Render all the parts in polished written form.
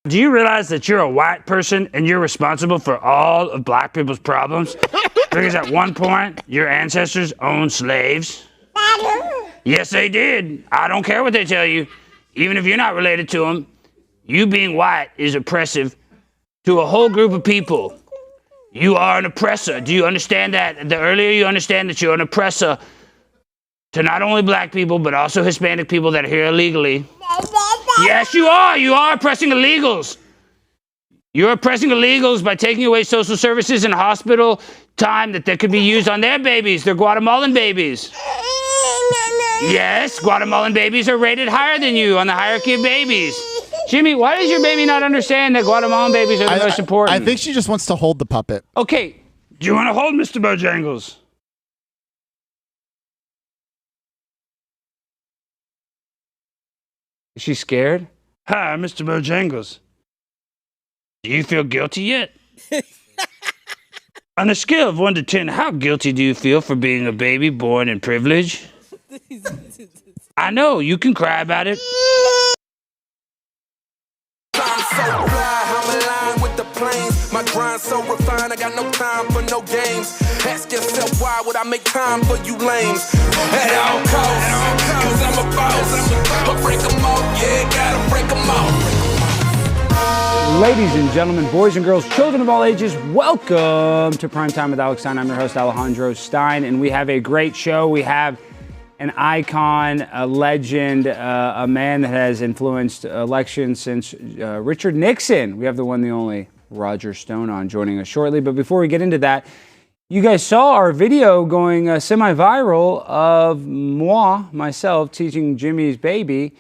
Do you realize that you're a white person and you're responsible for all of black people's problems? Because at one point, your ancestors owned slaves. Yes, they did. I don't care what they tell you. Even if you're not related to them, you being white is oppressive to a whole group of people. You are an oppressor. Do you understand that? The earlier you understand that you're an oppressor to not only black people, but also Hispanic people that are here illegally. Yes, you are. You are oppressing illegals. You're oppressing illegals by taking away social services and hospital time that could be used on their babies, their Guatemalan babies. Yes, Guatemalan babies are rated higher than you on the hierarchy of babies. Jimmy, why does your baby not understand that Guatemalan babies are the most important? I think she just wants to hold the puppet. Okay, do you want to hold Mr. Bojangles? Is she scared? Hi, Mr. Bojangles. Do you feel guilty yet? On a scale of 1 to 10, how guilty do you feel for being a baby born in privilege? I know, you can cry about it. I'm so fly, I'm aligned with the planes. My grind so refined, I got no time for no games. Ask yourself why would I make time for you lames? At all costs, cause I'm a boss. I'll break them off, yeah, gotta break them off. Ladies and gentlemen, boys and girls, children of all ages, welcome to Primetime with Alex Stein. I'm your host, Alejandro Stein, and we have a great show. We have an icon, a legend, a man that has influenced elections since Richard Nixon. We have the one, the only Roger Stone on joining us shortly. But before we get into that, you guys saw our video going semi-viral of myself, teaching Jimmy's baby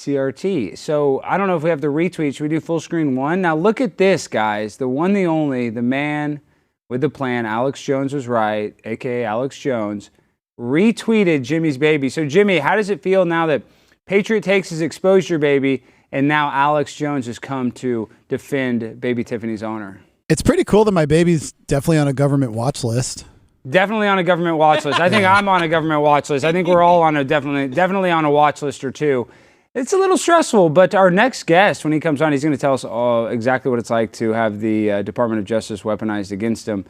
CRT. So I don't know if we have the retweet. Should we do full screen one? Now look at this, guys. The one, the only, the man with the plan. Alex Jones was right, aka Alex Jones, retweeted Jimmy's baby. So Jimmy, how does it feel now that Patriot Takes has exposed your baby and now Alex Jones has come to defend Baby Tiffany's honor? It's pretty cool that my baby's definitely on a government watch list. Definitely on a government watch list. I think I'm on a government watch list. I think we're all on a definitely on a watch list or two. It's a little stressful, but our next guest, when he comes on, he's going to tell us exactly what it's like to have the Department of Justice weaponized against him.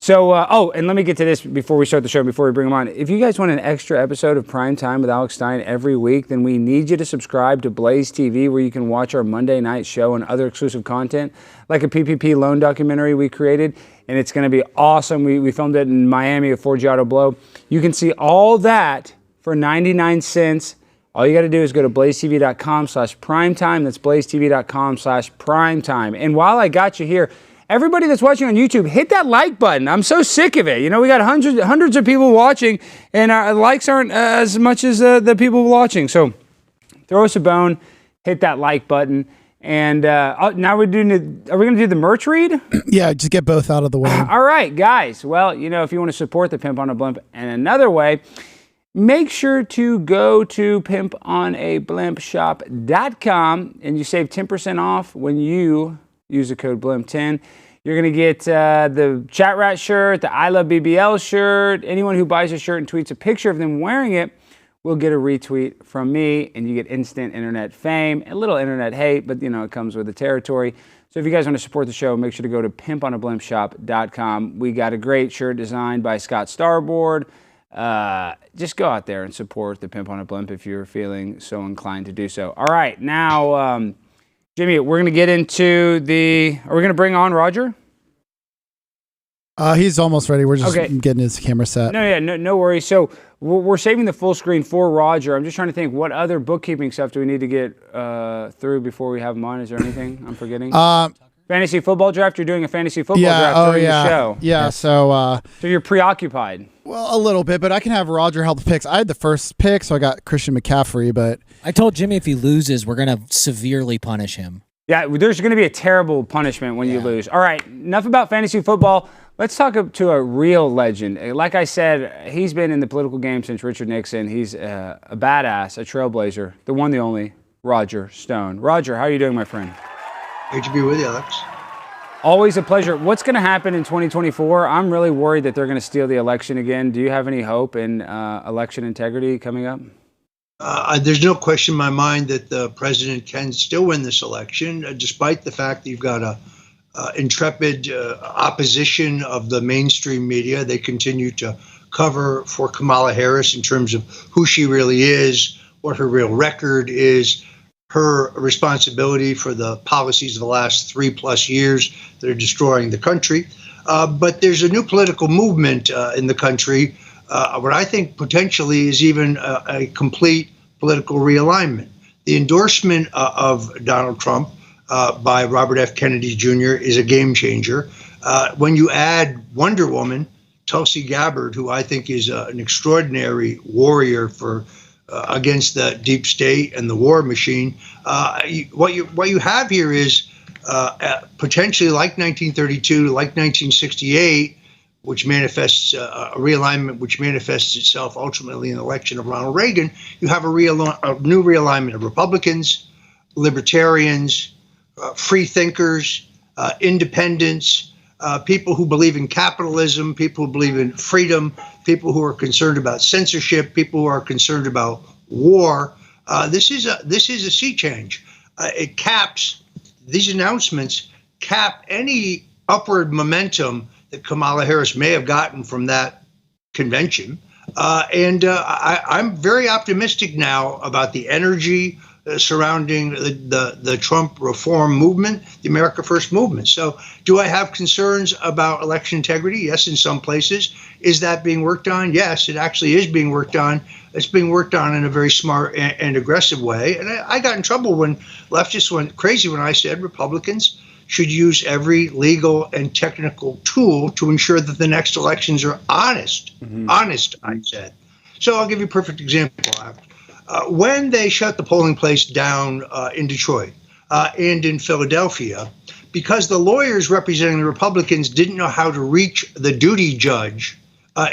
So, and let me get to this before we start the show, before we bring him on. If you guys want an extra episode of Prime Time with Alex Stein every week, then we need you to subscribe to Blaze TV, where you can watch our Monday night show and other exclusive content, like a PPP loan documentary we created, and it's going to be awesome. We filmed it in Miami at Forgiato Blow. You can see all that for 99 cents. All you got to do is go to blazetv.com/primetime. That's blazetv.com/primetime. And while I got you here, everybody that's watching on YouTube, hit that like button. I'm so sick of it. You know, we got hundreds of people watching, and our likes aren't as much as the people watching. So throw us a bone, hit that like button. And now are we going to do the merch read? Yeah, just get both out of the way. All right, guys. Well, you know, if you want to support the Pimp on a Blimp in another way, make sure to go to pimponablimp.com and you save 10% off when you use the code BLIMP10. You're going to get the Chat Rat shirt, the I Love BBL shirt. Anyone who buys a shirt and tweets a picture of them wearing it will get a retweet from me, and you get instant internet fame, a little internet hate, but you know, it comes with the territory. So if you guys want to support the show, make sure to go to pimponablimpshop.com. We got a great shirt designed by Scott Starboard. Just go out there and support the Pimp on a Blimp if you're feeling so inclined to do so. All right, now, Jimmy, we're going to get into are we going to bring on Roger? He's almost ready. We're just getting his camera set. No worries. So we're saving the full screen for Roger. I'm just trying to think, what other bookkeeping stuff do we need to get through before we have him on? Is there anything I'm forgetting? Fantasy football draft. You're doing a fantasy football draft during the show. Yeah. So you're preoccupied. Well, a little bit, but I can have Roger help the picks. I had the first pick, so I got Christian McCaffrey, but I told Jimmy if he loses, we're going to severely punish him. Yeah, there's going to be a terrible punishment when you lose. All right, enough about fantasy football. Let's talk to a real legend. Like I said, he's been in the political game since Richard Nixon. He's a badass, a trailblazer, the one, the only, Roger Stone. Roger, how are you doing, my friend? Great to be with you, Alex. Always a pleasure. What's going to happen in 2024? I'm really worried that they're going to steal the election again. Do you have any hope in election integrity coming up? There's no question in my mind that the president can still win this election, despite the fact that you've got a intrepid opposition of the mainstream media. They continue to cover for Kamala Harris in terms of who she really is, what her real record is, her responsibility for the policies of the last 3+ years that are destroying the country. But there's a new political movement in the country, what I think potentially is even a complete political realignment. The endorsement of Donald Trump by Robert F. Kennedy Jr. is a game changer. When you add Wonder Woman, Tulsi Gabbard, who I think is an extraordinary warrior for against the deep state and the war machine, what you have here is potentially like 1932, like 1968, which manifests a realignment, which manifests itself ultimately in the election of Ronald Reagan. You have a new realignment of Republicans, libertarians, free thinkers, independents, people who believe in capitalism, people who believe in freedom, people who are concerned about censorship, people who are concerned about war. This is a sea change. It caps, these announcements cap any upward momentum that Kamala Harris may have gotten from that convention. I'm very optimistic now about the energy surrounding the Trump reform movement, the America First movement. So do I have concerns about election integrity? Yes, in some places. Is that being worked on? Yes, it actually is being worked on. It's being worked on in a very smart and aggressive way. And I got in trouble when leftists went crazy when I said Republicans should use every legal and technical tool to ensure that the next elections are honest. Honest, I said. So I'll give you a perfect example. When they shut the polling place down in Detroit and in Philadelphia, because the lawyers representing the Republicans didn't know how to reach the duty judge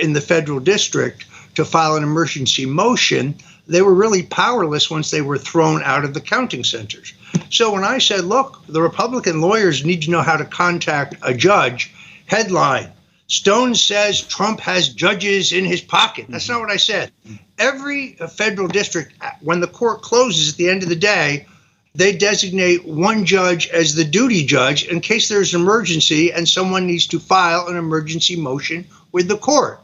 in the federal district to file an emergency motion, they were really powerless once they were thrown out of the counting centers. So when I said, look, the Republican lawyers need to know how to contact a judge, headline, Stone says Trump has judges in his pocket. That's not what I said. Every federal district, when the court closes at the end of the day, they designate one judge as the duty judge in case there's an emergency and someone needs to file an emergency motion with the court.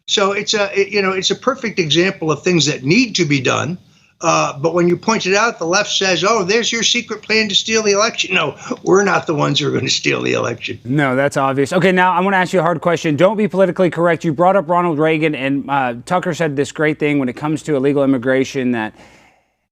So it's a perfect example of things that need to be done. But when you point it out, the left says, oh, there's your secret plan to steal the election. No, we're not the ones who are going to steal the election. No, that's obvious. Okay, now I want to ask you a hard question. Don't be politically correct. You brought up Ronald Reagan, and Tucker said this great thing when it comes to illegal immigration that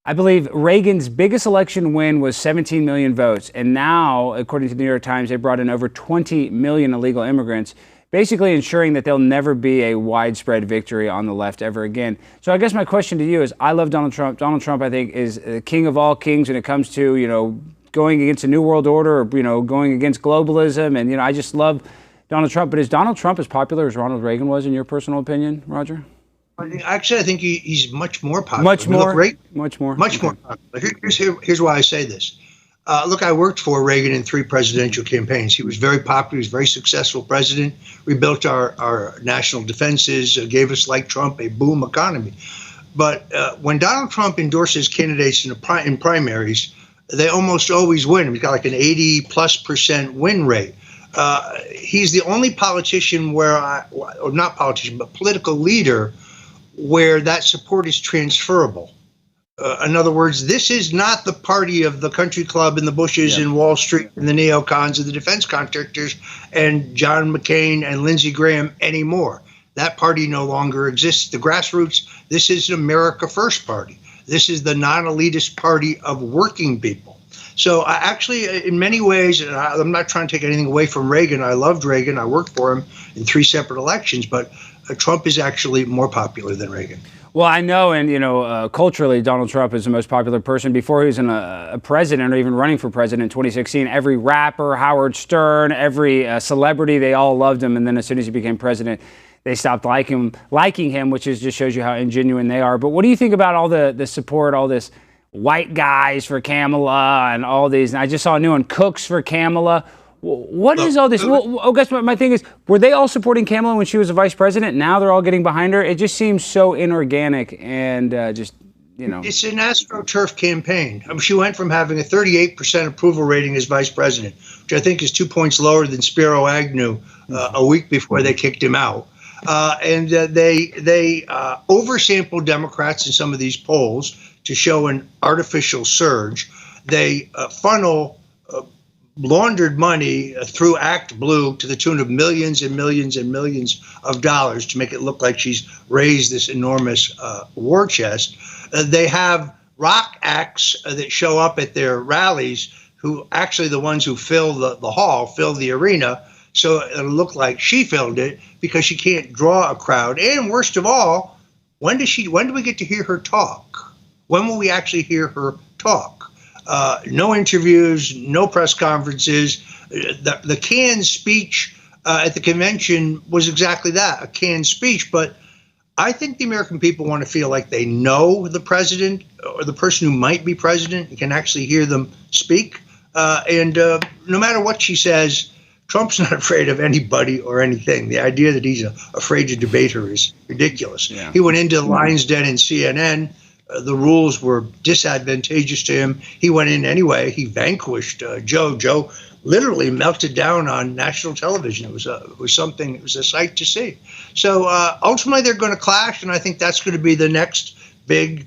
I believe Reagan's biggest election win was 17 million votes. And now, according to the New York Times, they brought in over 20 million illegal immigrants, basically ensuring that there'll never be a widespread victory on the left ever again. So I guess my question to you is, I love Donald Trump. Donald Trump, I think, is the king of all kings when it comes to, going against a new world order or, going against globalism. And, I just love Donald Trump. But is Donald Trump as popular as Ronald Reagan was, in your personal opinion, Roger? I think he's much more popular. Much more? Much more popular. Here's why I say this. Look, I worked for Reagan in 3 presidential campaigns. He was very popular. He was a very successful president. Rebuilt our national defenses, gave us, like Trump, a boom economy. But when Donald Trump endorses candidates in primaries, they almost always win. He's got like an 80+% win rate. He's the only politician not politician, but political leader where that support is transferable. In other words, this is not the party of the country club and the Bushes and Wall Street and the neocons and the defense contractors and John McCain and Lindsey Graham anymore. That party no longer exists. The grassroots, this is an America First party. This is the non-elitist party of working people. So actually, in many ways, and I'm not trying to take anything away from Reagan. I loved Reagan. I worked for him in 3 separate elections, but Trump is actually more popular than Reagan. Well, I know, and culturally, Donald Trump is the most popular person. Before he was a president or even running for president in 2016, every rapper, Howard Stern, every celebrity, they all loved him. And then as soon as he became president, they stopped liking him, which just shows you how ingenuine they are. But what do you think about all the support, all this white guys for Kamala and all these? And I just saw a new one, Cooks for Kamala. What is all this? Well, I guess my thing is, were they all supporting Kamala when she was a vice president? Now they're all getting behind her. It just seems so inorganic and just It's an AstroTurf campaign. She went from having a 38% approval rating as vice president, which I think is 2 points lower than Spiro Agnew a week before they kicked him out. They oversampled Democrats in some of these polls to show an artificial surge. They laundered money through Act Blue to the tune of millions and millions and millions of dollars to make it look like she's raised this enormous war chest. They have rock acts that show up at their rallies, who actually the ones who fill the hall, fill the arena, so it'll look like she filled it because she can't draw a crowd. And worst of all, when do we get to hear her talk? When will we actually hear her talk? No interviews, no press conferences. The canned speech at the convention was exactly that, a canned speech. But I think the American people want to feel like they know the president or the person who might be president and can actually hear them speak. And no matter what she says, Trump's not afraid of anybody or anything. The idea that he's afraid to debate her is ridiculous. Yeah. He went into the Lion's Den and CNN. The rules were disadvantageous to him. He went in anyway. He vanquished Joe. Joe literally melted down on national television. It was a sight to see. So ultimately, they're going to clash, and I think that's going to be the next big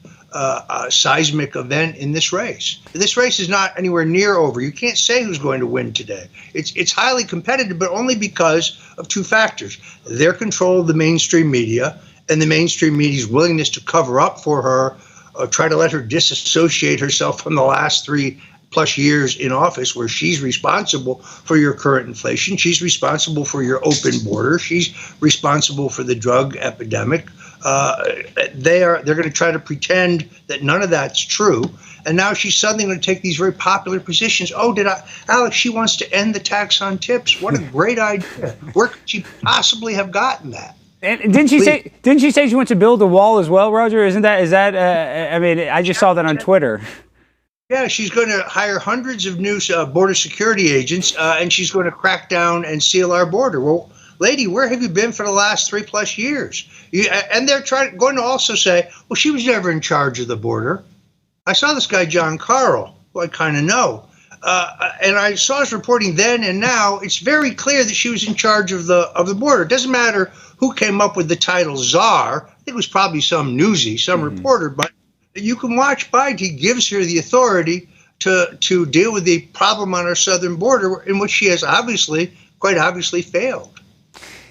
seismic event in this race. This race is not anywhere near over. You can't say who's going to win today. It's highly competitive, but only because of two factors: their control of the mainstream media and the mainstream media's willingness to cover up for her, try to let her disassociate herself from the last 3+ years in office, where she's responsible for your current inflation. She's responsible for your open border. She's responsible for the drug epidemic. They're going to try to pretend that none of that's true. And now she's suddenly going to take these very popular positions. Alex, she wants to end the tax on tips. What a great idea. Where could she possibly have gotten that? And didn't she say she wants to build a wall as well, Roger? Is that I mean, I just saw that on Twitter. Yeah, she's going to hire hundreds of new border security agents, and she's going to crack down and seal our border. Well, lady, where have you been for the last 3+ years? And they're going to also say, well, she was never in charge of the border. I saw this guy, John Carl, who I kind of know. And I saw his reporting then and now. It's very clear that she was in charge of the border. It doesn't matter who came up with the title czar. I think it was probably some newsie, some reporter, but you can watch Biden. He gives her the authority to deal with the problem on our southern border, in which she has quite obviously failed.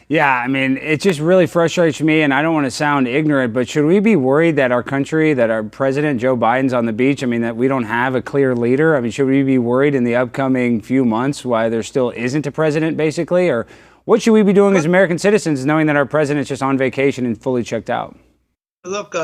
Yeah, I mean, it just really frustrates me, and I don't want to sound ignorant, but should we be worried that our country, that our president, Joe Biden's on the beach? I mean, that we don't have a clear leader? I mean, should we be worried in the upcoming few months why there still isn't a president, basically? Or what should we be doing as American citizens, knowing that our president's just on vacation and fully checked out? Look,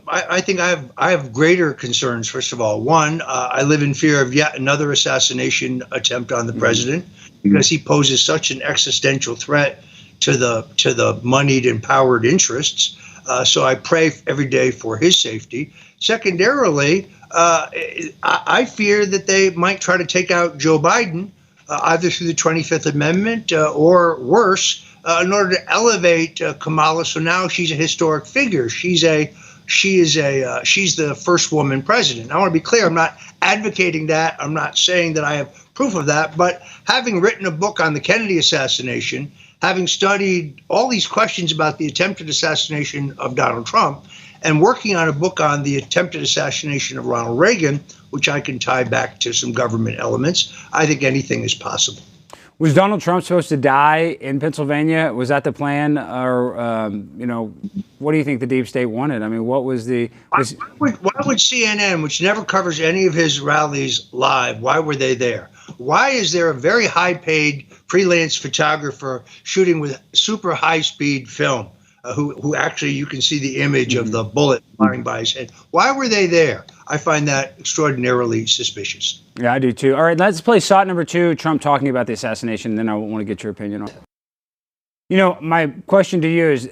I think I have greater concerns. First of all, one, I live in fear of yet another assassination attempt on the president, because he poses such an existential threat to the moneyed and powered interests. So I pray every day for his safety. Secondarily, I fear that they might try to take out Joe Biden, either through the 25th Amendment or worse, in order to elevate Kamala. So now she's a historic figure. She's the first woman president. I want to be clear. I'm not advocating that. I'm not saying that I have proof of that. But having written a book on the Kennedy assassination, having studied all these questions about the attempted assassination of Donald Trump, and working on a book on the attempted assassination of Ronald Reagan, which I can tie back to some government elements, I think anything is possible. Was Donald Trump supposed to die in Pennsylvania? Was that the plan? Or, what do you think the deep state wanted? I mean, what was the... Why would CNN, which never covers any of his rallies live, why were they there? Why is there a very high-paid freelance photographer shooting with super high-speed film, who actually you can see the image of the bullet flying by his head? Why were they there? I find that extraordinarily suspicious. Yeah, I do too. All right, let's play shot number 2, Trump talking about the assassination, and then I want to get your opinion on it. My question to you is,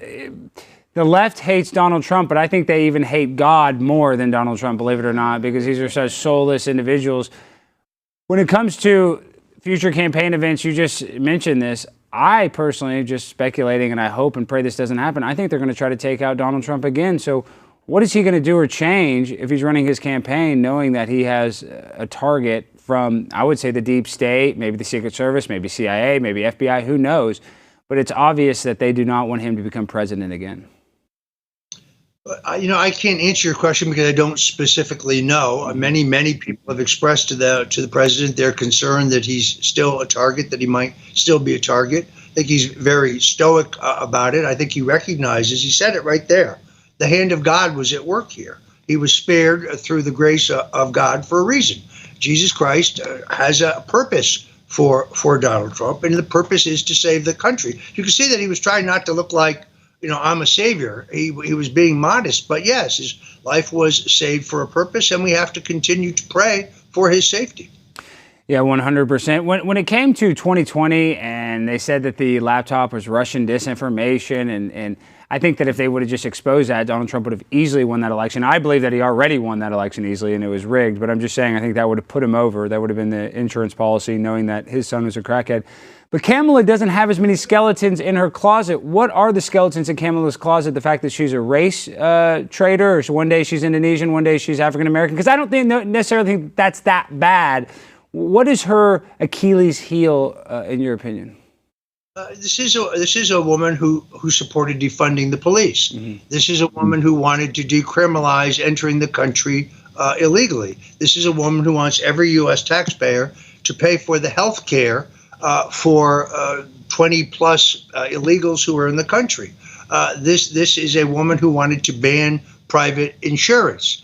the left hates Donald Trump, but I think they even hate God more than Donald Trump, believe it or not, because these are such soulless individuals. When it comes to future campaign events, you just mentioned this. I personally, just speculating, and I hope and pray this doesn't happen, I think they're going to try to take out Donald Trump again. So What is he going to do or change if he's running his campaign knowing that he has a target from, I would say, the deep state, maybe the Secret Service, maybe CIA, maybe FBI, who knows? But it's obvious that they do not want him to become president again. I can't answer your question because I don't specifically know. Many people have expressed to the president their concern that he's still a target, that he might still be a target. I think he's very stoic about it. I think he recognizes, he said it right there, the hand of God was at work here. He was spared through the grace of God for a reason. Jesus Christ has a purpose for Donald Trump, and the purpose is to save the country. You can see that he was trying not to look like, I'm a savior. He was being modest, but yes, his life was saved for a purpose, and we have to continue to pray for his safety. Yeah, 100%. When it came to 2020 and they said that the laptop was Russian disinformation, and I think that if they would have just exposed that, Donald Trump would have easily won that election. I believe that he already won that election easily and it was rigged, but I'm just saying I think that would have put him over. That would have been the insurance policy, knowing that his son was a crackhead. But Kamala doesn't have as many skeletons in her closet. What are the skeletons in Kamala's closet? The fact that she's a race traitor, or so one day she's Indonesian, one day she's African American? Because I don't necessarily think that's that bad. What is her Achilles heel, in your opinion? This is a woman who supported defunding the police. Mm-hmm. This is a woman who wanted to decriminalize entering the country illegally. This is a woman who wants every U.S. taxpayer to pay for the health care for 20 plus illegals who are in the country. This is a woman who wanted to ban private insurance.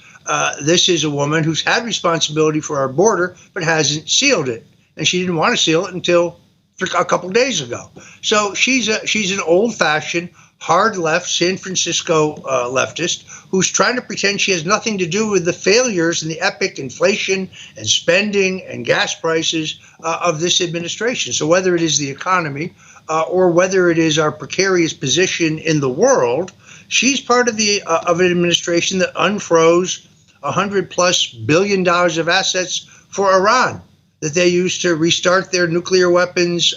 This is a woman who's had responsibility for our border but hasn't sealed it, and she didn't want to seal it until a couple of days ago. So she's an old-fashioned, hard-left San Francisco leftist who's trying to pretend she has nothing to do with the failures and the epic inflation and spending and gas prices of this administration. So whether it is the economy or whether it is our precarious position in the world, she's part of an administration that unfroze $100+ billion of assets for Iran that they used to restart their nuclear weapons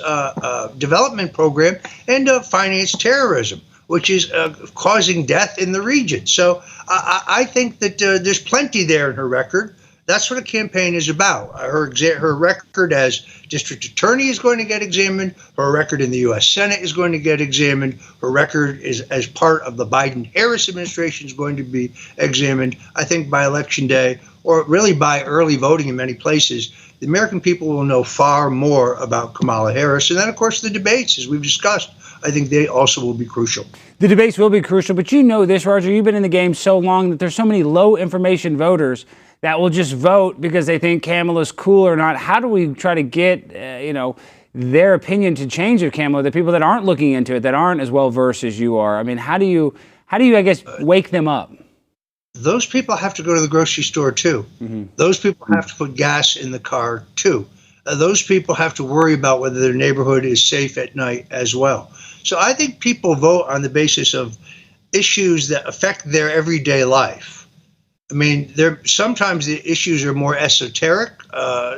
development program and finance terrorism, which is causing death in the region. So I think that there's plenty there in her record. That's what a campaign is about. Her record as district attorney is going to get examined. Her record in the U.S. Senate is going to get examined. Her record is as part of the Biden-Harris administration is going to be examined. I think by Election Day, or really by early voting in many places, the American people will know far more about Kamala Harris. And then, of course, the debates, as we've discussed, I think they also will be crucial. The debates will be crucial. But you know this, Roger, you've been in the game so long that there's so many low information voters that will just vote because they think Kamala's cool or not. How do we try to get, their opinion to change of Kamala, the people that aren't looking into it, that aren't as well versed as you are? I mean, how do you, I guess, wake them up? Those people have to go to the grocery store, too. Mm-hmm. Those people have to put gas in the car, too. Those people have to worry about whether their neighborhood is safe at night as well. So I think people vote on the basis of issues that affect their everyday life. I mean, sometimes the issues are more esoteric.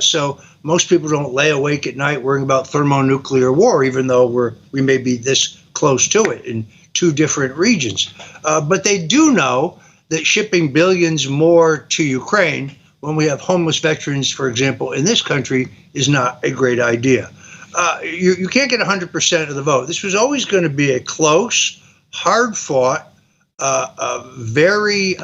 So most people don't lay awake at night worrying about thermonuclear war, even though we may be this close to it in two different regions. But they do know that shipping billions more to Ukraine when we have homeless veterans, for example, in this country is not a great idea. You can't get 100% of the vote. This was always going to be a close, hard-fought, very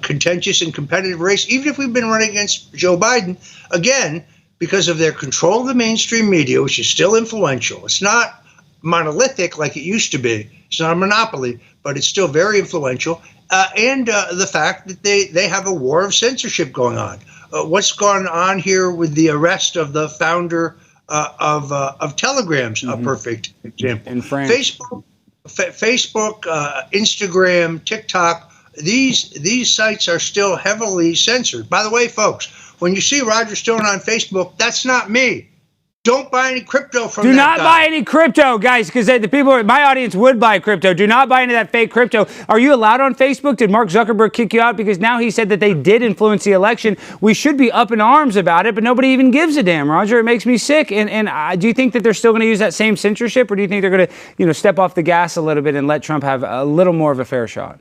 contentious and competitive race, even if we've been running against Joe Biden, again, because of their control of the mainstream media, which is still influential. It's not monolithic like it used to be. It's not a monopoly, but it's still very influential. And the fact that they have a war of censorship going on. What's gone on here with the arrest of the founder of Telegram's a perfect example. In France. Facebook, Instagram, TikTok, these sites are still heavily censored. By the way, folks, when you see Roger Stone on Facebook, that's not me. Don't buy any crypto from that guy. Do not buy any crypto, guys, because the people in my audience would buy crypto. Do not buy into that fake crypto. Are you allowed on Facebook? Did Mark Zuckerberg kick you out? Because now he said that they did influence the election. We should be up in arms about it, but nobody even gives a damn, Roger. It makes me sick. And do you think that they're still going to use that same censorship, or do you think they're going to, step off the gas a little bit and let Trump have a little more of a fair shot?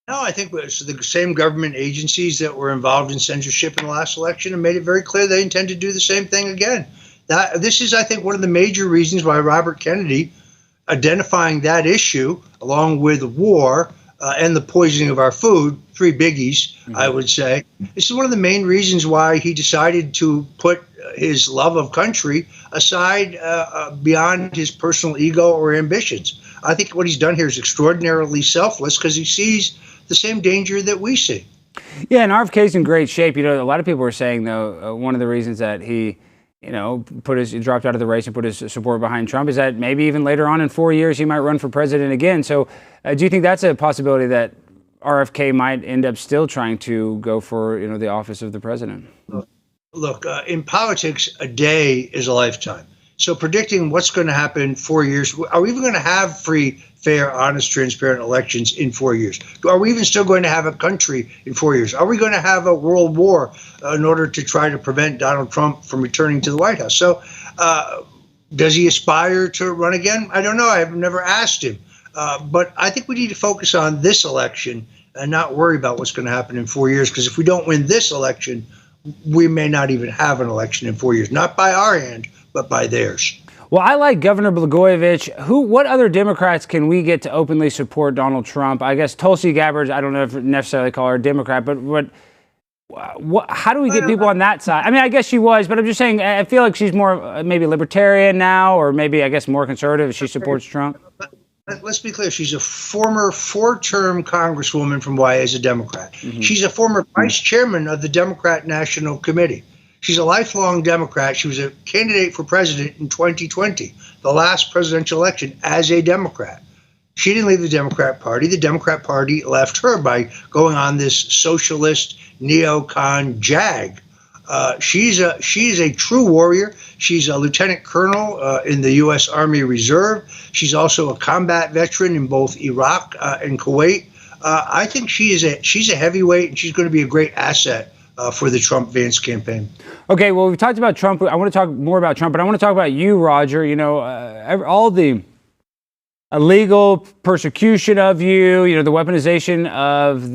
No, I think it's the same government agencies that were involved in censorship in the last election and made it very clear they intend to do the same thing again. This is, I think, one of the major reasons why Robert Kennedy, identifying that issue along with war and the poisoning of our food, three biggies, I would say, this is one of the main reasons why he decided to put his love of country aside beyond his personal ego or ambitions. I think what he's done here is extraordinarily selfless because he sees the same danger that we see. Yeah, and RFK's in great shape. You know, a lot of people are saying, though, one of the reasons that he, dropped out of the race and put his support behind Trump is that maybe even later on in 4 years he might run for president again. So do you think that's a possibility that RFK might end up still trying to go for, the office of the president? Look, in politics, a day is a lifetime. So predicting what's going to happen in 4 years, are we even going to have free, fair, honest, transparent elections in 4 years? Are we even still going to have a country in 4 years? Are we going to have a world war in order to try to prevent Donald Trump from returning to the White House? So does he aspire to run again? I don't know. I've never asked him. But I think we need to focus on this election and not worry about what's going to happen in 4 years, because if we don't win this election, we may not even have an election in 4 years, not by our hand, but by theirs. Well, I like Governor Blagojevich. What other Democrats can we get to openly support Donald Trump? I guess Tulsi Gabbard, I don't know if necessarily call her a Democrat, but how do we get people on that side? I mean, I guess she was, but I'm just saying, I feel like she's more maybe libertarian now, or maybe, I guess, more conservative if she supports Trump. Let's be clear. She's a former 4-term congresswoman from Hawaii as a Democrat. Mm-hmm. She's a former vice chairman of the Democrat National Committee. She's a lifelong Democrat. She was a candidate for president in 2020, the last presidential election, as a Democrat. She didn't leave the Democrat Party. The Democrat Party left her by going on this socialist neocon jag. She is a true warrior. She's a lieutenant colonel in the U.S. Army Reserve. She's also a combat veteran in both Iraq and Kuwait. I think she's a heavyweight, and she's going to be a great asset for the Trump-Vance campaign. Okay, well, we've talked about Trump. I want to talk more about Trump, but I want to talk about you, Roger. All the illegal persecution of you, the weaponization of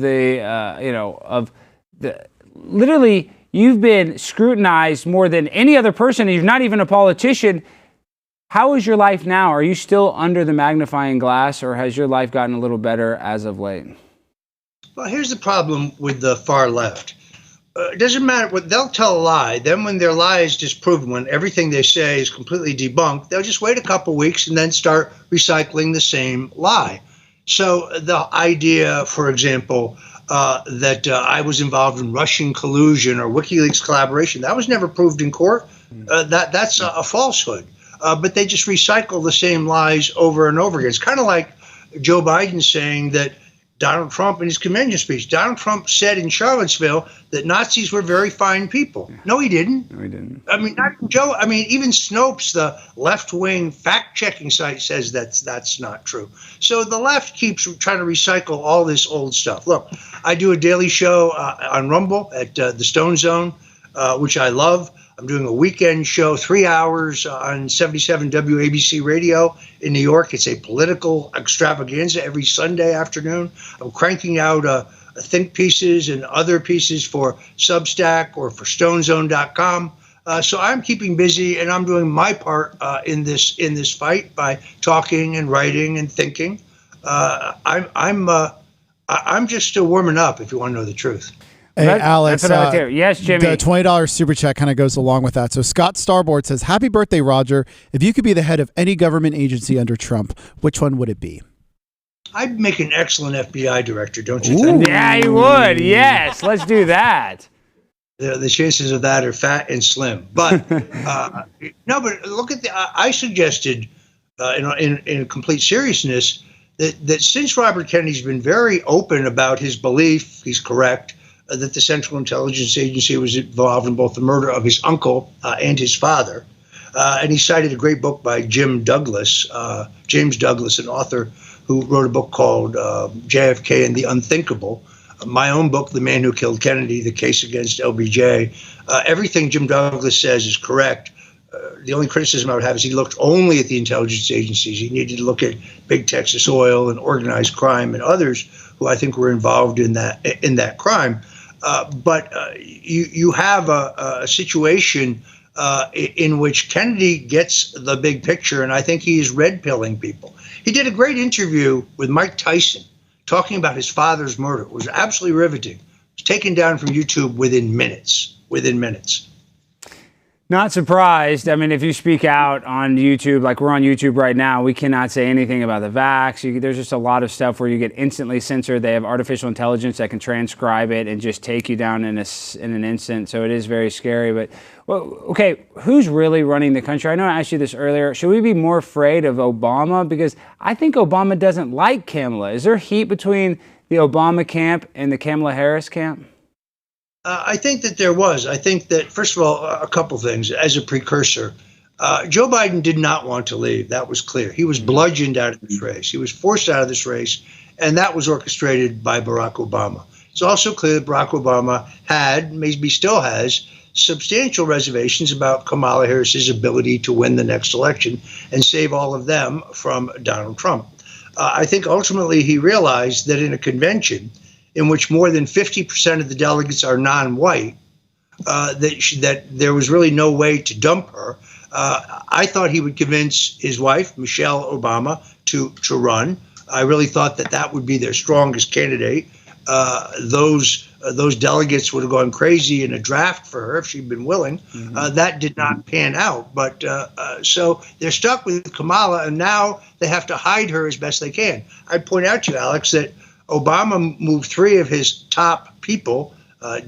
literally, you've been scrutinized more than any other person, and you're not even a politician. How is your life now? Are you still under the magnifying glass, or has your life gotten a little better as of late? Well, here's the problem with the far left. It doesn't matter what they'll tell a lie. Then when their lie is disproven, when everything they say is completely debunked, they'll just wait a couple weeks and then start recycling the same lie. So the idea, for example, that I was involved in Russian collusion or WikiLeaks collaboration, that was never proved in court. That's a falsehood. But they just recycle the same lies over and over again. It's kind of like Joe Biden saying that Donald Trump in his convention speech. Donald Trump said in Charlottesville that Nazis were very fine people. No, he didn't. No, he didn't. I mean, not Joe. I mean, even Snopes, the left-wing fact-checking site, says that's not true. So the left keeps trying to recycle all this old stuff. Look, I do a daily show on Rumble at the Stone Zone, which I love. I'm doing a weekend show, 3 hours on 77 WABC radio in New York. It's a political extravaganza every Sunday afternoon. I'm cranking out think pieces and other pieces for Substack or for StoneZone.com. So I'm keeping busy, and I'm doing my part in this fight by talking and writing and thinking. I'm just still warming up, if you want to know the truth. Hey, Alex, yes, Jimmy. The $20 super chat kind of goes along with that. So Scott Starboard says, happy birthday, Roger. If you could be the head of any government agency under Trump, which one would it be? I'd make an excellent FBI director, don't you think? Yeah, you would. Yes, let's do that. The chances of that are fat and slim. But no, but look at I suggested in complete seriousness that since Robert Kennedy's been very open about his belief, he's correct, that the Central Intelligence Agency was involved in both the murder of his uncle and his father. And he cited a great book by James Douglas, an author who wrote a book called JFK and the Unthinkable. My own book, The Man Who Killed Kennedy, The Case Against LBJ. Everything Jim Douglas says is correct. The only criticism I would have is he looked only at the intelligence agencies. He needed to look at big Texas oil and organized crime and others who I think were involved in that crime. But you have a situation in which Kennedy gets the big picture, and I think he is red-pilling people. He did a great interview with Mike Tyson talking about his father's murder. It was absolutely riveting. It was taken down from YouTube within minutes. Not surprised. I mean, if you speak out on YouTube, like we're on YouTube right now, we cannot say anything about the vax. There's just a lot of stuff where you get instantly censored. They have artificial intelligence that can transcribe it and just take you down in an instant. So it is very scary. But, well, okay, who's really running the country? I know I asked you this earlier. Should we be more afraid of Obama? Because I think Obama doesn't like Kamala. Is there heat between the Obama camp and the Kamala Harris camp? I think that there was. I think that, first of all, a couple things. As a precursor, Joe Biden did not want to leave. That was clear. He was bludgeoned out of this race. He was forced out of this race, and that was orchestrated by Barack Obama. It's also clear that Barack Obama had, maybe still has, substantial reservations about Kamala Harris's ability to win the next election and save all of them from Donald Trump. I think ultimately he realized that in a convention in which more than 50% of the delegates are non-white, that there was really no way to dump her. I thought he would convince his wife, Michelle Obama, to run. I really thought that would be their strongest candidate. Those delegates would have gone crazy in a draft for her if she'd been willing. That did not pan out. But so they're stuck with Kamala, and now they have to hide her as best they can. I'd point out to you, Alex, that Obama moved three of his top people,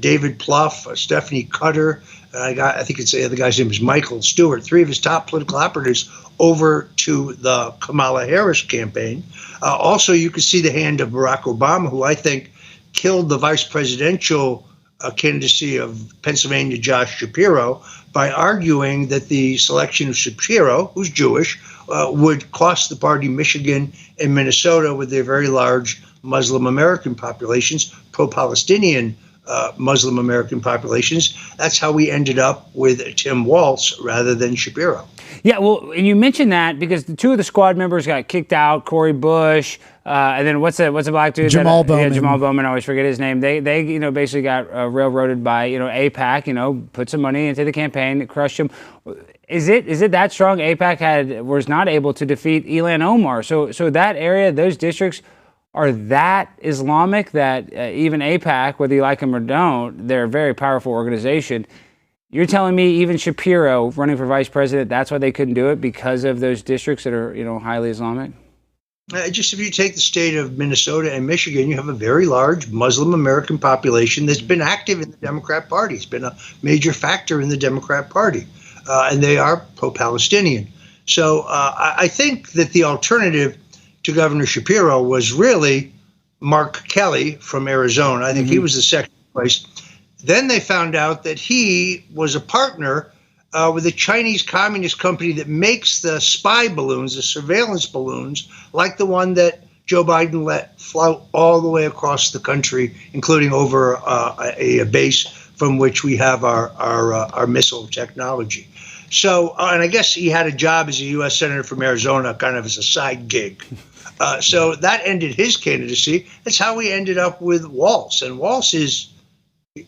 David Plouffe, Stephanie Cutter, I think the other guy's name is Michael Stewart, three of his top political operatives over to the Kamala Harris campaign. Also, you could see the hand of Barack Obama, who I think killed the vice presidential candidacy of Pennsylvania Josh Shapiro by arguing that the selection of Shapiro, who's Jewish, would cost the party Michigan and Minnesota with their very large Muslim American populations, pro-Palestinian Muslim American populations. That's how we ended up with Tim Walz rather than Shapiro. Yeah, well, and you mentioned that because the two of the squad members got kicked out, Corey Bush, and then what's the black dude? Jamal Bowman. Yeah, Jamal Bowman. I always forget his name. They basically got railroaded by AIPAC. Put some money into the campaign, crushed him. Is it that strong? AIPAC was not able to defeat Ilhan Omar. So that area, those districts, are that Islamic that even AIPAC, whether you like them or don't, they're a very powerful organization. You're telling me even Shapiro running for vice president, that's why they couldn't do it, because of those districts that are, highly Islamic? Just if you take the state of Minnesota and Michigan, you have a very large Muslim American population that's been active in the Democrat Party. It's been a major factor in the Democrat Party, and they are pro-Palestinian. So I think that the alternative to Governor Shapiro was really Mark Kelly from Arizona. I think he was the second place. Then they found out that he was a partner with a Chinese communist company that makes the spy balloons, the surveillance balloons, like the one that Joe Biden let float all the way across the country, including over a base from which we have our missile technology. So, and I guess he had a job as a U.S. Senator from Arizona, kind of as a side gig. So that ended his candidacy. That's how we ended up with Walz. And Walz is,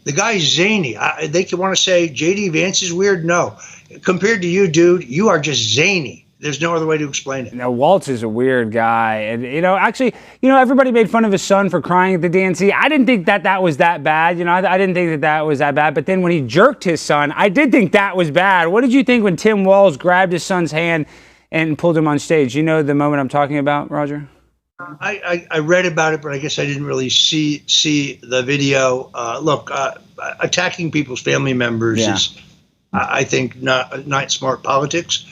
the guy's zany. They can want to say J.D. Vance is weird. No. Compared to you, dude, you are just zany. There's no other way to explain it. Now, Walz is a weird guy. And, everybody made fun of his son for crying at the DNC. I didn't think that was that bad. I didn't think that was that bad. But then when he jerked his son, I did think that was bad. What did you think when Tim Walz grabbed his son's hand and pulled him on stage? You know the moment I'm talking about, Roger? I read about it, but I guess I didn't really see the video. Look, attacking people's family members is, I think, not smart politics.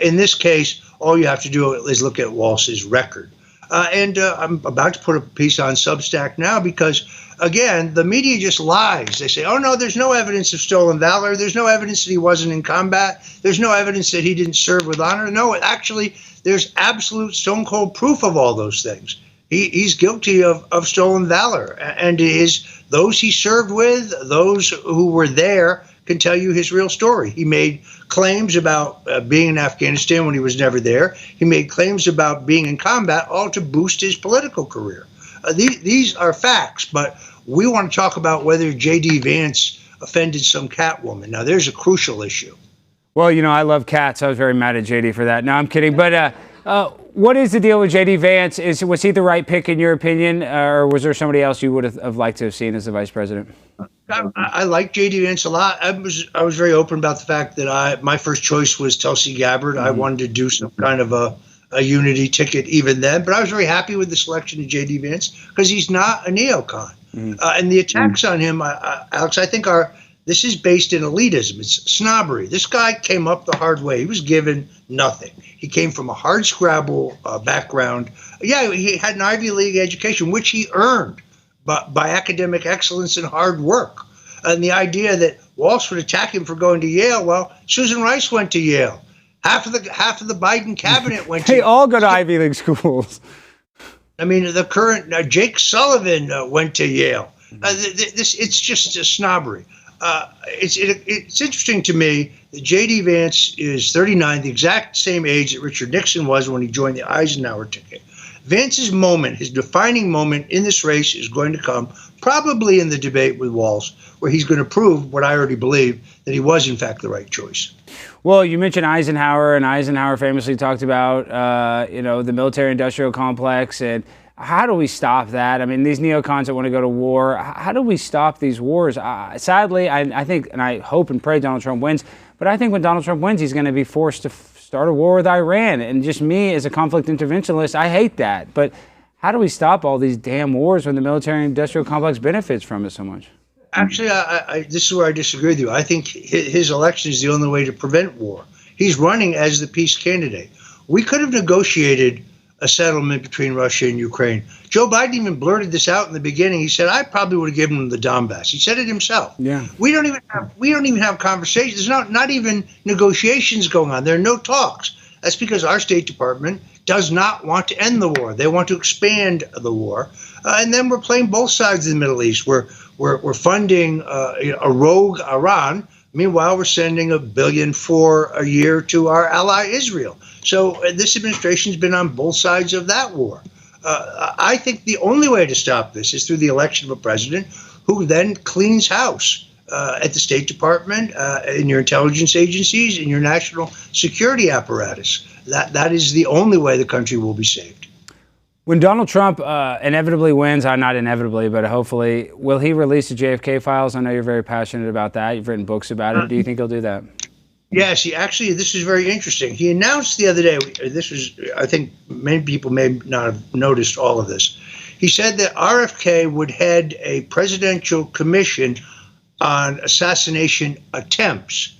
In this case, all you have to do is look at Walz's record. And I'm about to put a piece on Substack now because, again, the media just lies. They say, oh, no, there's no evidence of stolen valor. There's no evidence that he wasn't in combat. There's no evidence that he didn't serve with honor. No, actually, there's absolute stone cold proof of all those things. He's guilty of stolen valor. And it is those he served with, those who were there, can tell you his real story. He made claims about being in Afghanistan when he was never there. He made claims about being in combat, all to boost his political career. These are facts, but we want to talk about whether J.D. Vance offended some Catwoman. Now, there's a crucial issue. Well, I love cats. I was very mad at JD for that. No, I'm kidding. But what is the deal with JD Vance? Was he the right pick in your opinion, or was there somebody else you would have liked to have seen as the vice president? I like JD Vance a lot. I was very open about the fact that my first choice was Tulsi Gabbard. I wanted to do some kind of a unity ticket even then, but I was very happy with the selection of JD Vance because he's not a neocon. And the attacks on him, Alex, I think this is based in elitism. It's snobbery. This guy came up the hard way. He was given nothing. He came from a hard scrabble background. Yeah, he had an Ivy League education, which he earned by academic excellence and hard work. And the idea that Walsh would attack him for going to Yale, well, Susan Rice went to Yale. Half of the Biden cabinet went to They all go to Ivy League schools. I mean, the current Jake Sullivan went to Yale. It's just a snobbery. It's interesting to me that J.D. Vance is 39, the exact same age that Richard Nixon was when he joined the Eisenhower ticket. Vance's moment, his defining moment in this race is going to come probably in the debate with Walsh, where he's going to prove what I already believe, that he was, in fact, the right choice. Well, you mentioned Eisenhower, and Eisenhower famously talked about, the military-industrial complex, and how do we stop that? I mean, these neocons that want to go to war, how do we stop these wars? Sadly, I think, and I hope and pray Donald Trump wins, but I think when Donald Trump wins, he's going to be forced to start a war with Iran. And just me as a conflict interventionist, I hate that. But how do we stop all these damn wars when the military-industrial complex benefits from it so much? Actually, this is where I disagree with you. I think his election is the only way to prevent war. He's running as the peace candidate. We could have negotiated a settlement between Russia and Ukraine. Joe Biden even blurted this out in the beginning. He said, I probably would have given him the Donbass. He said it himself. Yeah. We don't even have conversations. There's not even negotiations going on. There are no talks. That's because our State Department does not want to end the war. They want to expand the war. And then we're playing both sides of the Middle East. We're funding a rogue Iran. Meanwhile, we're sending $1 billion a year to our ally Israel. So this administration's been on both sides of that war. I think the only way to stop this is through the election of a president who then cleans house at the State Department, in your intelligence agencies, in your national security apparatus. That is the only way the country will be saved. When Donald Trump inevitably wins, not inevitably, but hopefully, will he release the JFK files? I know you're very passionate about that. You've written books about it. Do you think he'll do that? Yes, this is very interesting. He announced the other day, I think many people may not have noticed all of this. He said that RFK would head a presidential commission on assassination attempts.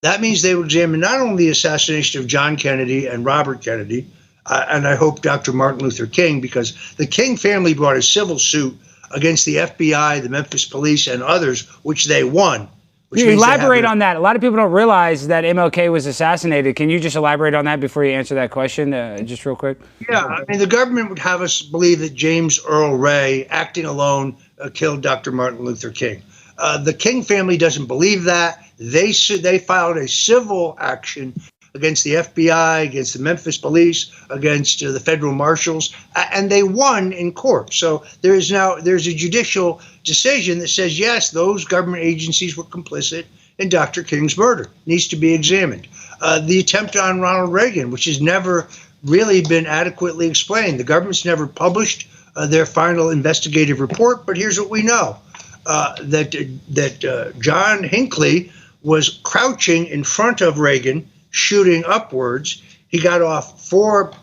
That means they would examine not only the assassination of John Kennedy and Robert Kennedy, and I hope Dr. Martin Luther King, because the King family brought a civil suit against the FBI, the Memphis police, and others, which they won. You elaborate on that. A lot of people don't realize that MLK was assassinated. Can you just elaborate on that before you answer that question, just real quick? Yeah, I mean, the government would have us believe that James Earl Ray, acting alone, killed Dr. Martin Luther King. The King family doesn't believe that. They filed a civil action against the FBI, against the Memphis police, against the federal marshals, and they won in court. So there's a judicial decision that says, yes, those government agencies were complicit in Dr. King's murder. Needs to be examined. The attempt on Ronald Reagan, which has never really been adequately explained. The government's never published their final investigative report, but here's what we know. That John Hinckley was crouching in front of Reagan, shooting upwards. He got off 4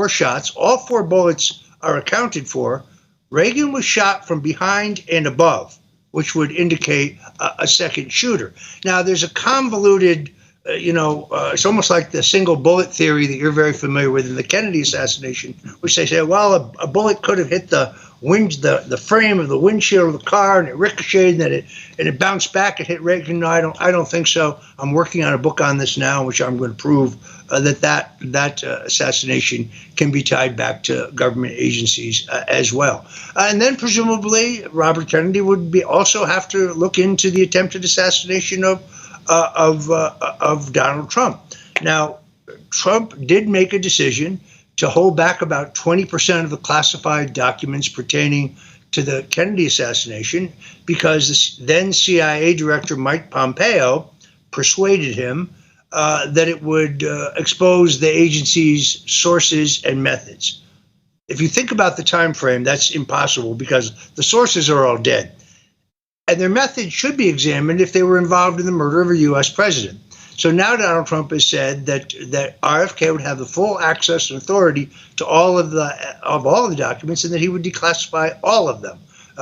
shots. All 4 bullets are accounted for. Reagan was shot from behind and above, which would indicate a second shooter. Now, there's a convoluted, it's almost like the single bullet theory that you're very familiar with in the Kennedy assassination, which they say, well, a bullet could have hit the frame of the windshield of the car and it ricocheted and it bounced back and hit Reagan. No, I don't think so. I'm working on a book on this now, which I'm going to prove that assassination can be tied back to government agencies as well. And then presumably Robert Kennedy would also have to look into the attempted assassination of Donald Trump. Now, Trump did make a decision to hold back about 20% of the classified documents pertaining to the Kennedy assassination because then CIA Director Mike Pompeo persuaded him that it would expose the agency's sources and methods. If you think about the time frame, that's impossible because the sources are all dead. And their methods should be examined if they were involved in the murder of a U.S. president. So now Donald Trump has said that RFK would have the full access and authority to all of the documents, and that he would declassify all of them,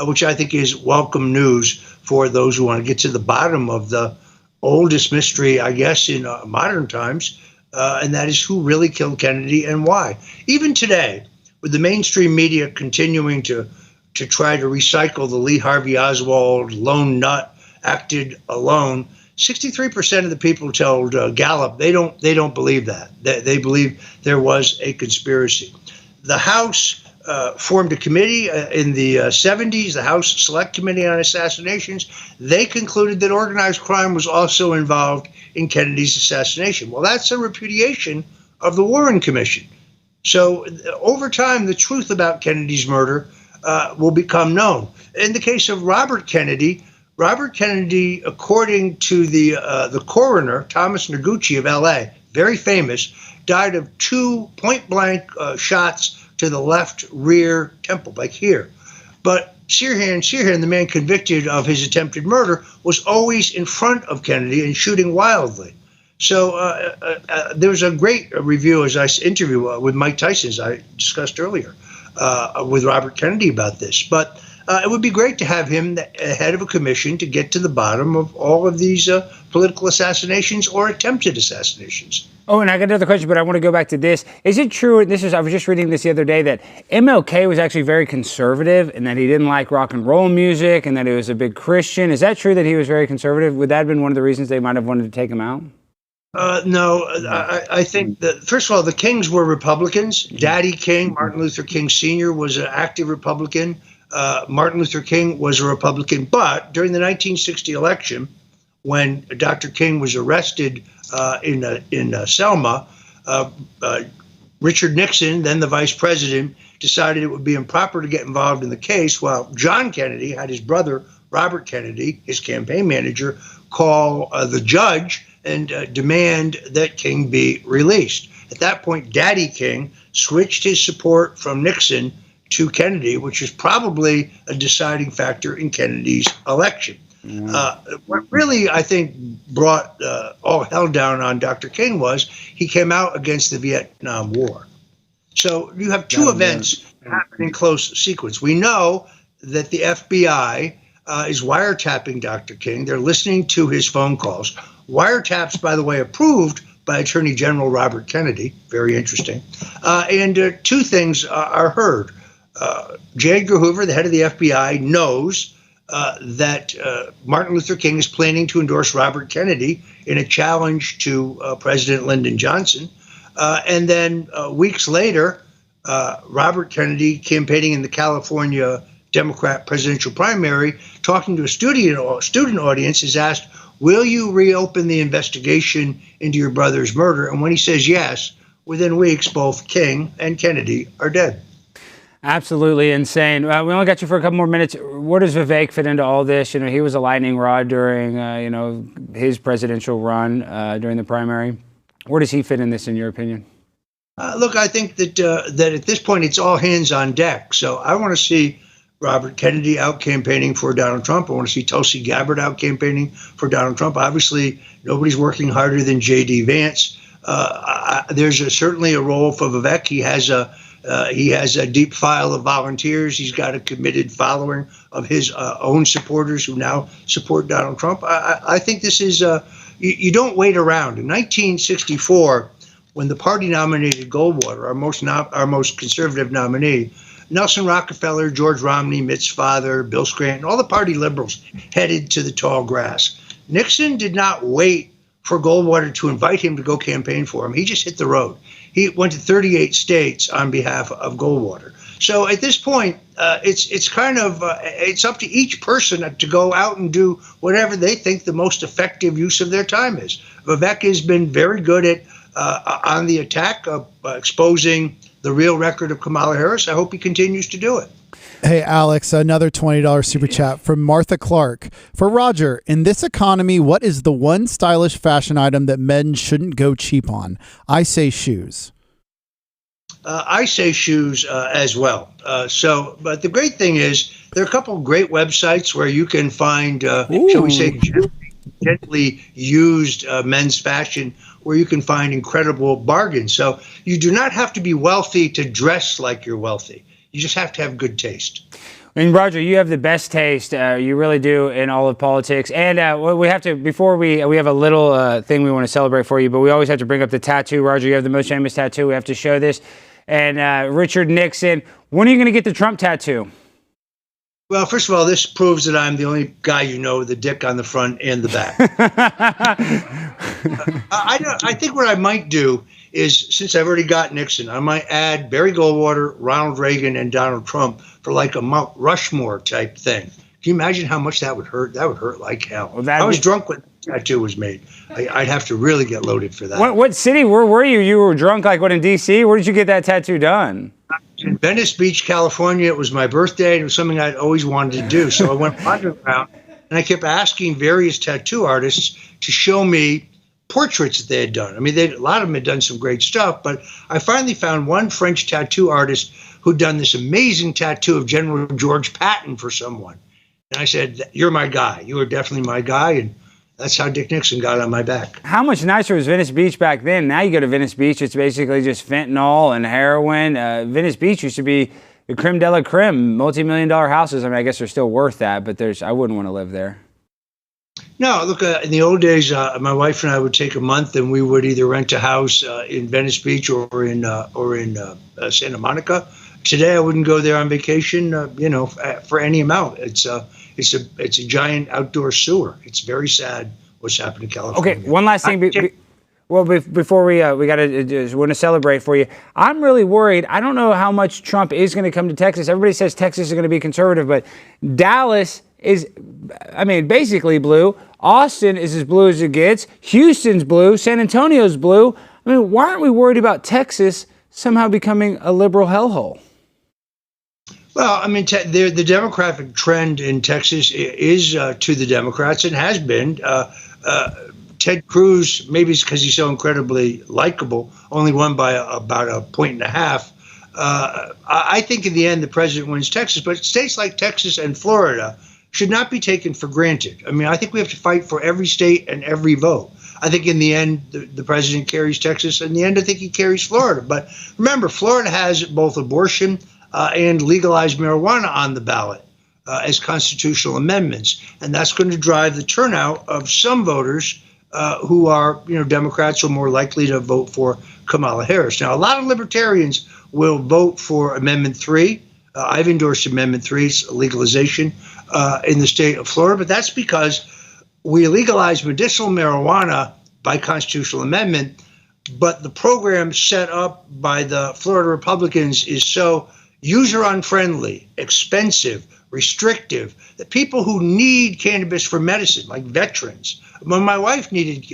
which I think is welcome news for those who want to get to the bottom of the oldest mystery, I guess, in modern times, and that is who really killed Kennedy and why. Even today, with the mainstream media continuing to try to recycle the Lee Harvey Oswald lone nut acted alone, 63% of the people told Gallup they don't believe that. They believe there was a conspiracy. The House formed a committee in the 70s, the House Select Committee on Assassinations. They concluded that organized crime was also involved in Kennedy's assassination. Well, that's a repudiation of the Warren Commission. So over time, the truth about Kennedy's murder will become known. In the case of Robert Kennedy, according to the coroner, Thomas Noguchi of L.A., very famous, died of 2 point-blank shots to the left rear temple, like here. But Sirhan, the man convicted of his attempted murder, was always in front of Kennedy and shooting wildly. So there was a great review as I interview with Mike Tyson, as I discussed earlier, with Robert Kennedy about this. But it would be great to have him the head of a commission to get to the bottom of all of these political assassinations or attempted assassinations. Oh, and I got another question, but I want to go back to this. Is it true, I was just reading this the other day, that MLK was actually very conservative and that he didn't like rock and roll music and that he was a big Christian? Is that true that he was very conservative? Would that have been one of the reasons they might have wanted to take him out? No, I think that, first of all, the Kings were Republicans. Daddy King, Martin Luther King Sr., was an active Republican. Martin Luther King was a Republican. But during the 1960 election, when Dr. King was arrested in Selma, Richard Nixon, then the vice president, decided it would be improper to get involved in the case, while John Kennedy had his brother, Robert Kennedy, his campaign manager, call the judge and demand that King be released. At that point, Daddy King switched his support from Nixon to Kennedy, which is probably a deciding factor in Kennedy's election. What really, I think, brought all hell down on Dr. King was he came out against the Vietnam War. So you have two events happen in close sequence. We know that the FBI is wiretapping Dr. King. They're listening to his phone calls. Wiretaps, by the way, approved by Attorney General Robert Kennedy. Very interesting. And two things are heard. J. Edgar Hoover, the head of the FBI, knows that Martin Luther King is planning to endorse Robert Kennedy in a challenge to President Lyndon Johnson. And then weeks later, Robert Kennedy, campaigning in the California Democrat presidential primary, talking to a student audience, is asked, "Will you reopen the investigation into your brother's murder?" And when he says yes, within weeks, both King and Kennedy are dead. Absolutely insane. We only got you for a couple more minutes. Where does Vivek fit into all this? You know, he was a lightning rod during, his presidential run during the primary. Where does he fit in this, in your opinion? Look, I think that at this point, it's all hands on deck. So I want to see Robert Kennedy out campaigning for Donald Trump. I want to see Tulsi Gabbard out campaigning for Donald Trump. Obviously, nobody's working harder than J.D. Vance. There's certainly a role for Vivek. He has a deep file of volunteers. He's got a committed following of his own supporters who now support Donald Trump. I think this is you don't wait around. In 1964, when the party nominated Goldwater, our most conservative nominee, Nelson Rockefeller, George Romney, Mitt's father, Bill Scranton, all the party liberals headed to the tall grass. Nixon did not wait for Goldwater to invite him to go campaign for him. He just hit the road. He went to 38 states on behalf of Goldwater. So at this point, it's kind of it's up to each person to go out and do whatever they think the most effective use of their time is. Vivek has been very good at on the attack of exposing the real record of Kamala Harris. I hope he continues to do it. Hey, Alex, another $20 super chat from Martha Clark. For Roger, in this economy, what is the one stylish fashion item that men shouldn't go cheap on? I say shoes. I say shoes as well. But the great thing is there are a couple of great websites where you can find, shall we say, gently used men's fashion, where you can find incredible bargains. So you do not have to be wealthy to dress like you're wealthy. You just have to have good taste. And Roger, you have the best taste. You really do in all of politics. And we have to, before we have a little thing we want to celebrate for you, but we always have to bring up the tattoo. Roger, you have the most famous tattoo. We have to show this. And Richard Nixon, when are you going to get the Trump tattoo? Well, first of all, this proves that I'm the only guy you know with the dick on the front and the back. I think what I might do is, since I've already got Nixon, I might add Barry Goldwater, Ronald Reagan, and Donald Trump for like a Mount Rushmore type thing. Can you imagine how much that would hurt? That would hurt like hell. Well, I was drunk when the tattoo was made. I'd have to really get loaded for that. What city? Where were you? You were drunk like what, in D.C.? Where did you get that tattoo done? In Venice Beach, California. It was my birthday, and it was something I'd always wanted to do. So I went wandering around, and I kept asking various tattoo artists to show me portraits that they had done. I mean, a lot of them had done some great stuff, but I finally found one French tattoo artist who'd done this amazing tattoo of General George Patton for someone. And I said, "You're my guy. You are definitely my guy." And that's how Dick Nixon got on my back. How much nicer was Venice Beach back then? Now you go to Venice Beach, it's basically just fentanyl and heroin. Venice Beach used to be the creme de la creme, multi-million-dollar houses. I mean, I guess they're still worth that, but I wouldn't want to live there. No, look, in the old days, my wife and I would take a month, and we would either rent a house in Venice Beach or in Santa Monica. Today, I wouldn't go there on vacation, for any amount. It's a giant outdoor sewer. It's very sad what's happened in California. Okay, one last thing. Before we want to celebrate for you, I'm really worried. I don't know how much Trump is going to come to Texas. Everybody says Texas is going to be conservative, but Dallas is, basically blue. Austin is as blue as it gets. Houston's blue. San Antonio's blue. I mean, why aren't we worried about Texas somehow becoming a liberal hellhole? Well, I mean, the demographic trend in Texas is to the Democrats and has been. Ted Cruz, maybe it's because he's so incredibly likable, only won by about 1.5 points. I think in the end, the president wins Texas, but states like Texas and Florida should not be taken for granted. I mean, I think we have to fight for every state and every vote. I think in the end, the president carries Texas. In the end, I think he carries Florida. But remember, Florida has both abortion and legalized marijuana on the ballot as constitutional amendments. And that's going to drive the turnout of some voters who are, Democrats are more likely to vote for Kamala Harris. Now, a lot of libertarians will vote for Amendment 3. I've endorsed Amendment 3's legalization in the state of Florida, but that's because we legalized medicinal marijuana by constitutional amendment, but the program set up by the Florida Republicans is so user-unfriendly, expensive, restrictive, that people who need cannabis for medicine, like veterans. When my wife needed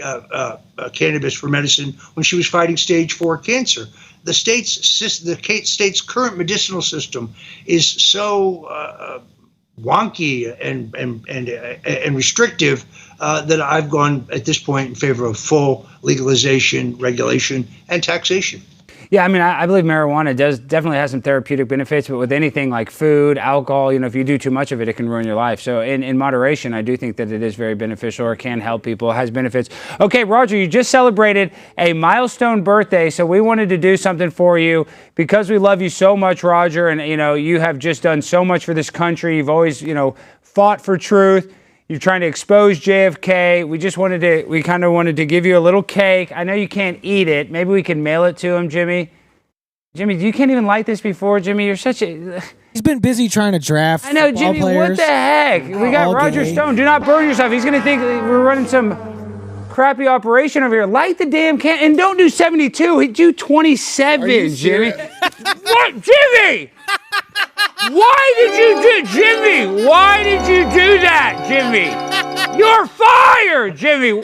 cannabis for medicine when she was fighting stage 4 cancer, the state's current medicinal system is so wonky and restrictive that I've gone at this point in favor of full legalization, regulation, and taxation. Yeah, I believe marijuana definitely has some therapeutic benefits, but with anything like food, alcohol, if you do too much of it, it can ruin your life. So in moderation, I do think that it is very beneficial, or can help people, it has benefits. Okay, Roger, you just celebrated a milestone birthday, so we wanted to do something for you because we love you so much, Roger, and you have just done so much for this country. You've always, fought for truth. You're trying to expose JFK. We kind of wanted to give you a little cake. I know you can't eat it. Maybe we can mail it to him, Jimmy. Jimmy, you can't even light this before. Jimmy, you're such a... He's been busy trying to draft. I know, Jimmy, players. What the heck? We got Roger Stone. Do not burn yourself. He's going to think we're running some crappy operation over here. Light the damn can, and don't do 72. Do 27, Jimmy. What, Jimmy? Why did you do, Jimmy? Why did you do that, Jimmy? You're fired, Jimmy.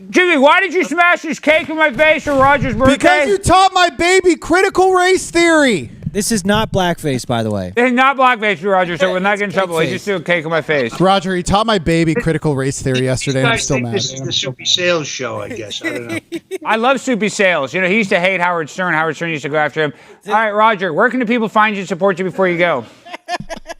Jimmy, why did you smash this cake in my face for Roger's birthday? Because you taught my baby critical race theory. This is not blackface, by the way. It's not blackface for Roger, so we're not getting in trouble. He just threw a cake in my face. Roger, he taught my baby critical race theory yesterday, and I'm still mad. This is the Soupy Sales show, I guess. I don't know. I love Soupy Sales. You know, he used to hate Howard Stern. Howard Stern used to go after him. All right, Roger, where can the people find you and support you before you go?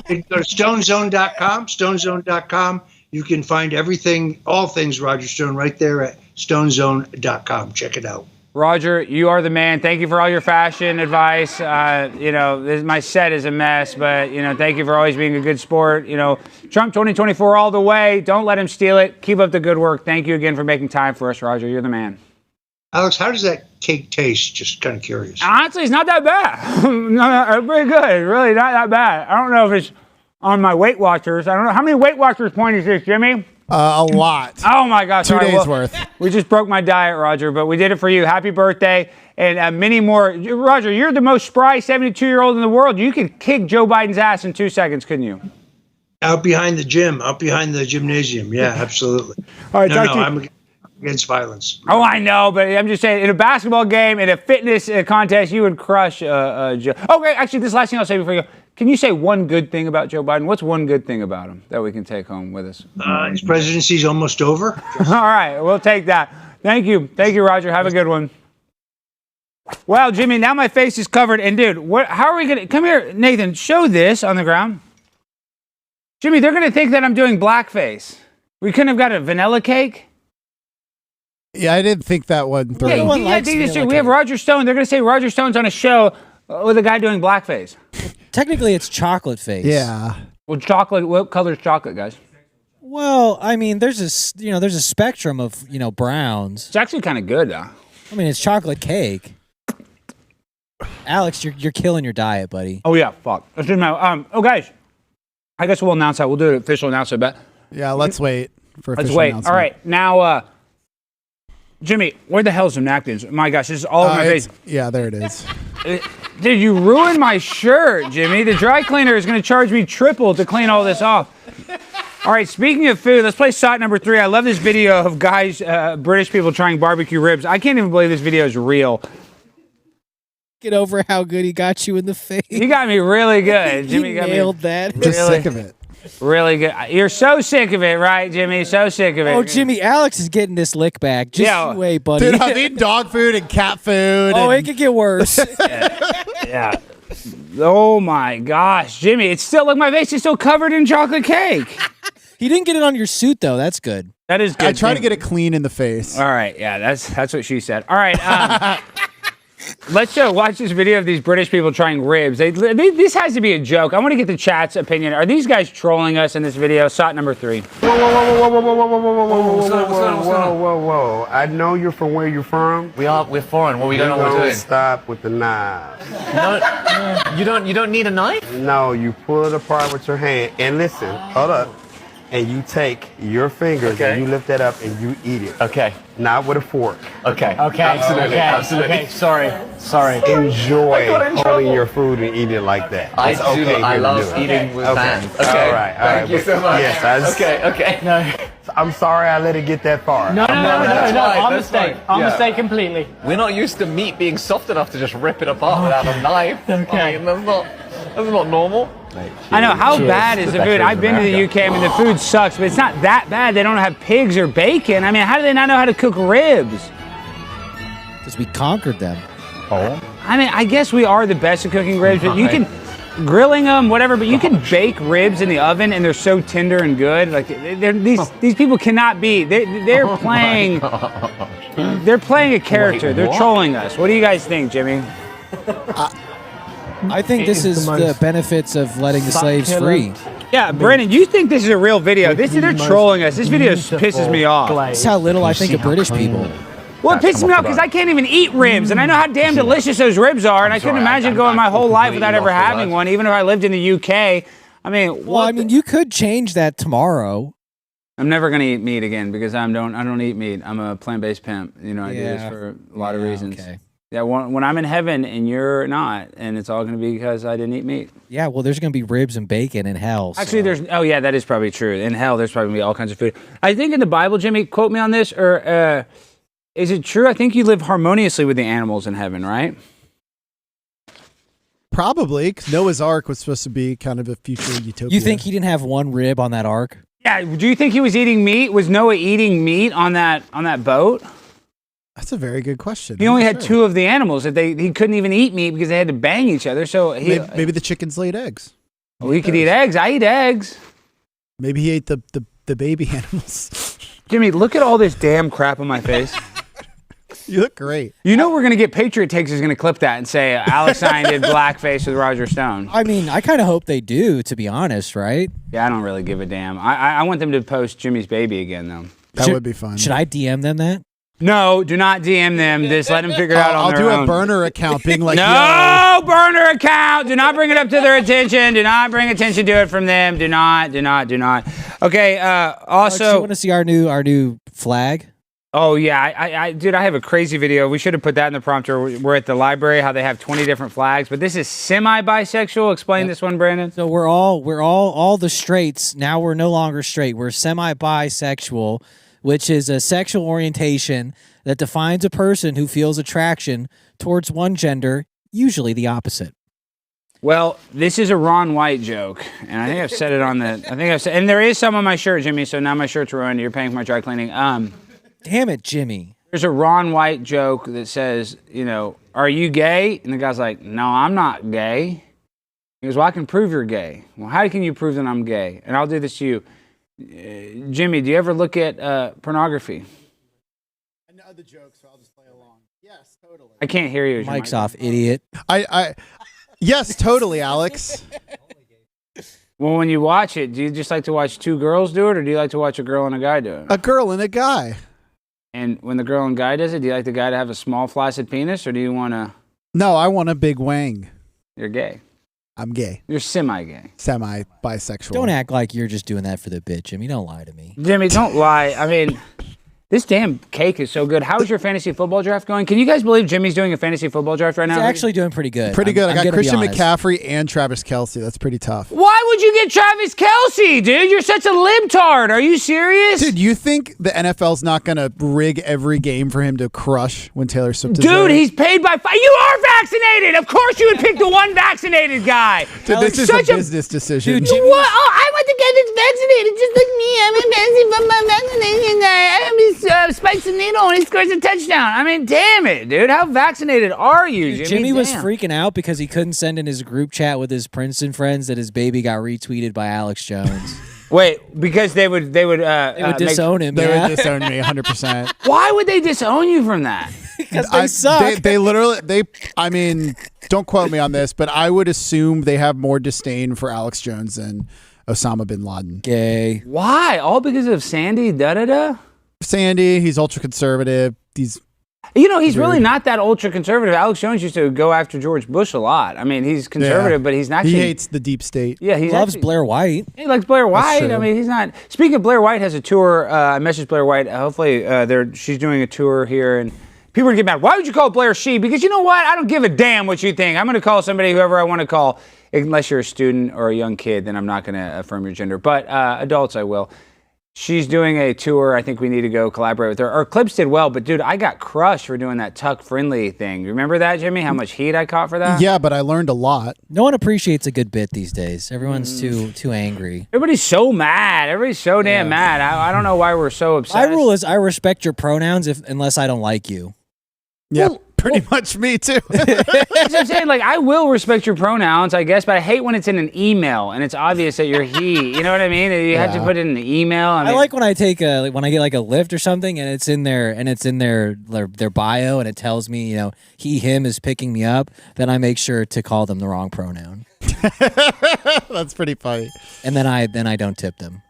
You go to stonezone.com, stonezone.com. You can find everything, all things Roger Stone right there at stonezone.com. Check it out. Roger, you are the man. Thank you for all your fashion advice. My set is a mess, but, thank you for always being a good sport. Trump 2024 all the way. Don't let him steal it. Keep up the good work. Thank you again for making time for us, Roger. You're the man. Alex, how does that cake taste? Just kind of curious. Honestly, it's not that bad. No, pretty good. Really not that bad. I don't know if it's on my Weight Watchers. I don't know. How many Weight Watchers points is this, Jimmy? A lot. Oh, my gosh. 2 days worth. We just broke my diet, Roger, but we did it for you. Happy birthday. And many more. Roger, you're the most spry 72-year-old in the world. You could kick Joe Biden's ass in 2 seconds, couldn't you? Out behind the gymnasium. Yeah, absolutely. All right, I'm against violence. Oh, I know, but I'm just saying, in a basketball game, in a fitness contest, you would crush Joe. Okay, actually, this last thing I'll say before you go. Can you say one good thing about Joe Biden? What's one good thing about him that we can take home with us? His presidency's almost over. All right, we'll take that. Thank you. Thank you, Roger. Have a good one. Well, Jimmy, now my face is covered. And, dude, how are we going to... Come here, Nathan. Show this on the ground. Jimmy, they're going to think that I'm doing blackface. We couldn't have got a vanilla cake? Yeah, I didn't think that one through. Yeah, we have Roger Stone. They're going to say Roger Stone's on a show with a guy doing blackface. Technically, it's chocolate face. Yeah. Well, chocolate. What color is chocolate, guys? Well, I mean, there's a spectrum of browns. It's actually kind of good, though. I mean, it's chocolate cake. Alex, you're killing your diet, buddy. Oh yeah, fuck. Let's do my. Guys, I guess we'll announce that. We'll do an official announcement. But yeah, let's wait for official let's wait. announcement. All right, now, Jimmy, where the hell's some napkins? My gosh, this is all over my face. Yeah, there it is. Dude, you ruined my shirt, Jimmy. The dry cleaner is going to charge me triple to clean all this off. All right, speaking of food, let's play shot number 3. I love this video of guys, British people trying barbecue ribs. I can't even believe this video is real. Get over how good he got you in the face. He got me really good. Jimmy got nailed that. I'm just sick of it. Really good. You're so sick of it, right, Jimmy? So sick of it. Oh, Jimmy, Alex is getting this lick back. Just you wait, buddy. Dude, I'm eating dog food and cat food. Oh, it could get worse. Yeah. Oh, my gosh. Jimmy, it's still, look, my face is still covered in chocolate cake. He didn't get it on your suit, though. That's good. That is good. I try to get it clean in the face. All right. Yeah, that's what she said. All right. Let's watch this video of these British people trying ribs. This has to be a joke. I want to get the chat's opinion. Are these guys trolling us in this video? Shot number 3. Whoa. I know you're from where you're from. We're foreign. What we don't know what we're doing. Stop with the knife. No, you don't need a knife? No, you pull it apart with your hand. And listen, hold up. And you take your fingers and you lift that up and you eat it. Okay. Not with a fork. Okay. Absolutely. Okay. Sorry. Enjoy holding your food and eating it like that. I It's love eating with hands. Okay. All right. Thank you so much. Yes. Okay. No. I'm sorry I let it get that far. No. Our mistake. Our Yeah. mistake completely. We're not used to meat being soft enough to just rip it apart without a knife. Okay. I mean, that's not normal. I know. How bad is the food? I've been to the UK. I mean, the food sucks, but it's not that bad. They don't have pigs or bacon. I mean, how do they not know how to cook ribs? Because we conquered them. Oh. I mean, I guess we are the best at cooking ribs, but you can grilling them, whatever. But you can bake ribs in the oven, and they're so tender and good. Like these people cannot be. They're playing. They're playing a character. They're trolling us. What do you guys think, Jimmy? I think this is the benefits of letting the slaves free. Yeah, Brennan, you think this is a real video? They're trolling us. This video pisses me off. That's how little I think of British people. Well, it pisses me off because I can't even eat ribs, and I know how damn delicious those ribs are, and I couldn't imagine going my whole life without ever having one, even if I lived in the UK. I mean, you could change that tomorrow. I'm never gonna eat meat again because I don't eat meat. I'm a plant-based pimp. You know, I do this for a lot of reasons. Okay. Yeah, when I'm in heaven and you're not, and it's all going to be because I didn't eat meat. Yeah, well, there's going to be ribs and bacon in hell. Actually, that is probably true. In hell, there's probably going to be all kinds of food. I think in the Bible, Jimmy, quote me on this, or is it true? I think you live harmoniously with the animals in heaven, right? Probably, because Noah's Ark was supposed to be kind of a future utopia. You think he didn't have one rib on that ark? Yeah. Do you think he was eating meat? Was Noah eating meat on that boat? That's a very good question. He only had two of the animals that he couldn't even eat meat because they had to bang each other. So maybe the chickens laid eggs. Well, he could eat eggs. I eat eggs. Maybe he ate the baby animals. Jimmy, look at all this damn crap on my face. You look great. You know we're going to get Patriot Takes is going to clip that and say Alex Stein did blackface with Roger Stone. I mean, I kind of hope they do, to be honest, right? Yeah, I don't really give a damn. I want them to post Jimmy's baby again, though. That would be fun. Should I DM them that? No, do not DM them. Just let them figure it out on their own. I'll do a burner account being like, no burner account. Do not bring it up to their attention. Do not bring attention to it from them. Do not. Okay. Also, do you want to see our new flag? Oh yeah, dude, I have a crazy video. We should have put that in the prompter. We're at the library. How they have 20 different flags, but this is semi-bisexual. Explain this one, Brandon. So we're all the straights. Now we're no longer straight. We're semi-bisexual, which is a sexual orientation that defines a person who feels attraction towards one gender, usually the opposite. Well, this is a Ron White joke, and I think I've said it on the. And there is some on my shirt, Jimmy. So now my shirt's ruined. You're paying for my dry cleaning. Damn it, Jimmy. There's a Ron White joke that says, are you gay? And the guy's like, no, I'm not gay. He goes, well, I can prove you're gay. Well, how can you prove that I'm gay? And I'll do this to you. Jimmy, do you ever look at pornography? I know the joke, so I'll just play along. Yes, totally. I can't hear you. Mic's off, idiot. Yes, totally, Alex. Well, when you watch it, do you just like to watch two girls do it, or do you like to watch a girl and a guy do it? A girl and a guy. And when the girl and guy does it, do you like the guy to have a small flaccid penis, or do you want to... No, I want a big wang. You're gay. I'm gay. You're semi-gay. Semi-bisexual. Don't act like you're just doing that for the bit, Jimmy. Don't lie to me. Jimmy, don't lie. I mean... This damn cake is so good. How is your fantasy football draft going? Can you guys believe Jimmy's doing a fantasy football draft right now? He's actually doing pretty good. Pretty good. I got Christian McCaffrey and Travis Kelce. That's pretty tough. Why would you get Travis Kelce, dude? You're such a libtard. Are you serious? Dude, you think the NFL's not going to rig every game for him to crush when Taylor Swift is there? Dude, he's paid by... You are vaccinated. Of course you would pick the one vaccinated guy. Dude, this is a business decision. Dude, what? Oh, I want the guy that's vaccinated just like me. I'm a fancy football vaccination guy. I'm spikes a needle and he scores a touchdown. I mean, damn it, dude. How vaccinated are you, Jimmy? Jimmy was freaking out because he couldn't send in his group chat with his Princeton friends that his baby got retweeted by Alex Jones. Wait, because they would disown him. They would disown me 100%. Why would they disown you from that? Because they suck. They literally, I mean, don't quote me on this, but I would assume they have more disdain for Alex Jones than Osama bin Laden. Gay. Why? All because of Sandy da-da-da? Sandy, he's ultra conservative. He's really not that ultra conservative. Alex Jones used to go after George Bush a lot. I mean, he's conservative, but he's not. He hates the deep state. Yeah, he loves Blair White. He likes Blair White. I mean, he's not. Speaking of Blair White, has a tour. I messaged Blair White. Hopefully, she's doing a tour here, and people are getting mad. Why would you call Blair she? Because you know what? I don't give a damn what you think. I'm going to call somebody whoever I want to call. Unless you're a student or a young kid, then I'm not going to affirm your gender. But adults, I will. She's doing a tour. I think we need to go collaborate with her. Our clips did well, but dude, I got crushed for doing that tuck-friendly thing. Remember that, Jimmy? How much heat I caught for that? Yeah, but I learned a lot. No one appreciates a good bit these days. Everyone's too angry. Everybody's so mad. Everybody's so damn mad. I don't know why we're so obsessed. My rule is I respect your pronouns unless I don't like you. Yeah. Pretty much me too. That's what I'm saying. Like, I will respect your pronouns, I guess, but I hate when it's in an email and it's obvious that you're he. You know what I mean? You have to put it in an email. I like when I take when I get like a lift or something and it's in their bio and it tells me, he, him is picking me up. Then I make sure to call them the wrong pronoun. That's pretty funny. And then I don't tip them.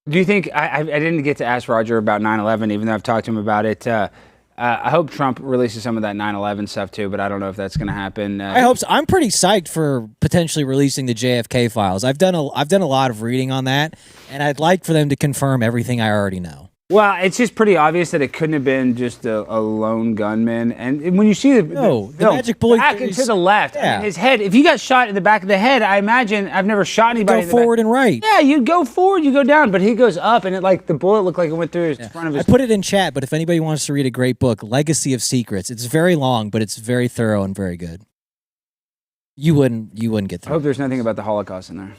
Do you think I didn't get to ask Roger about 9/11, even though I've talked to him about it? I hope Trump releases some of that 9/11 stuff too, but I don't know if that's going to happen. I hope so. I'm pretty psyched for potentially releasing the JFK files. I've done a lot of reading on that, and I'd like for them to confirm everything I already know. Well, it's just pretty obvious that it couldn't have been just a lone gunman. And when you see the magic bullet back and to the left, yeah. I mean, his head, if you got shot in the back of the head, I imagine, I've never shot anybody Go forward and right. Yeah, you go forward, you go down, but he goes up, and the bullet looked like it went through his front of his... I put it in chat, but if anybody wants to read a great book, Legacy of Secrets, it's very long, but it's very thorough and very good. You wouldn't get through. I hope there's nothing about the Holocaust in there.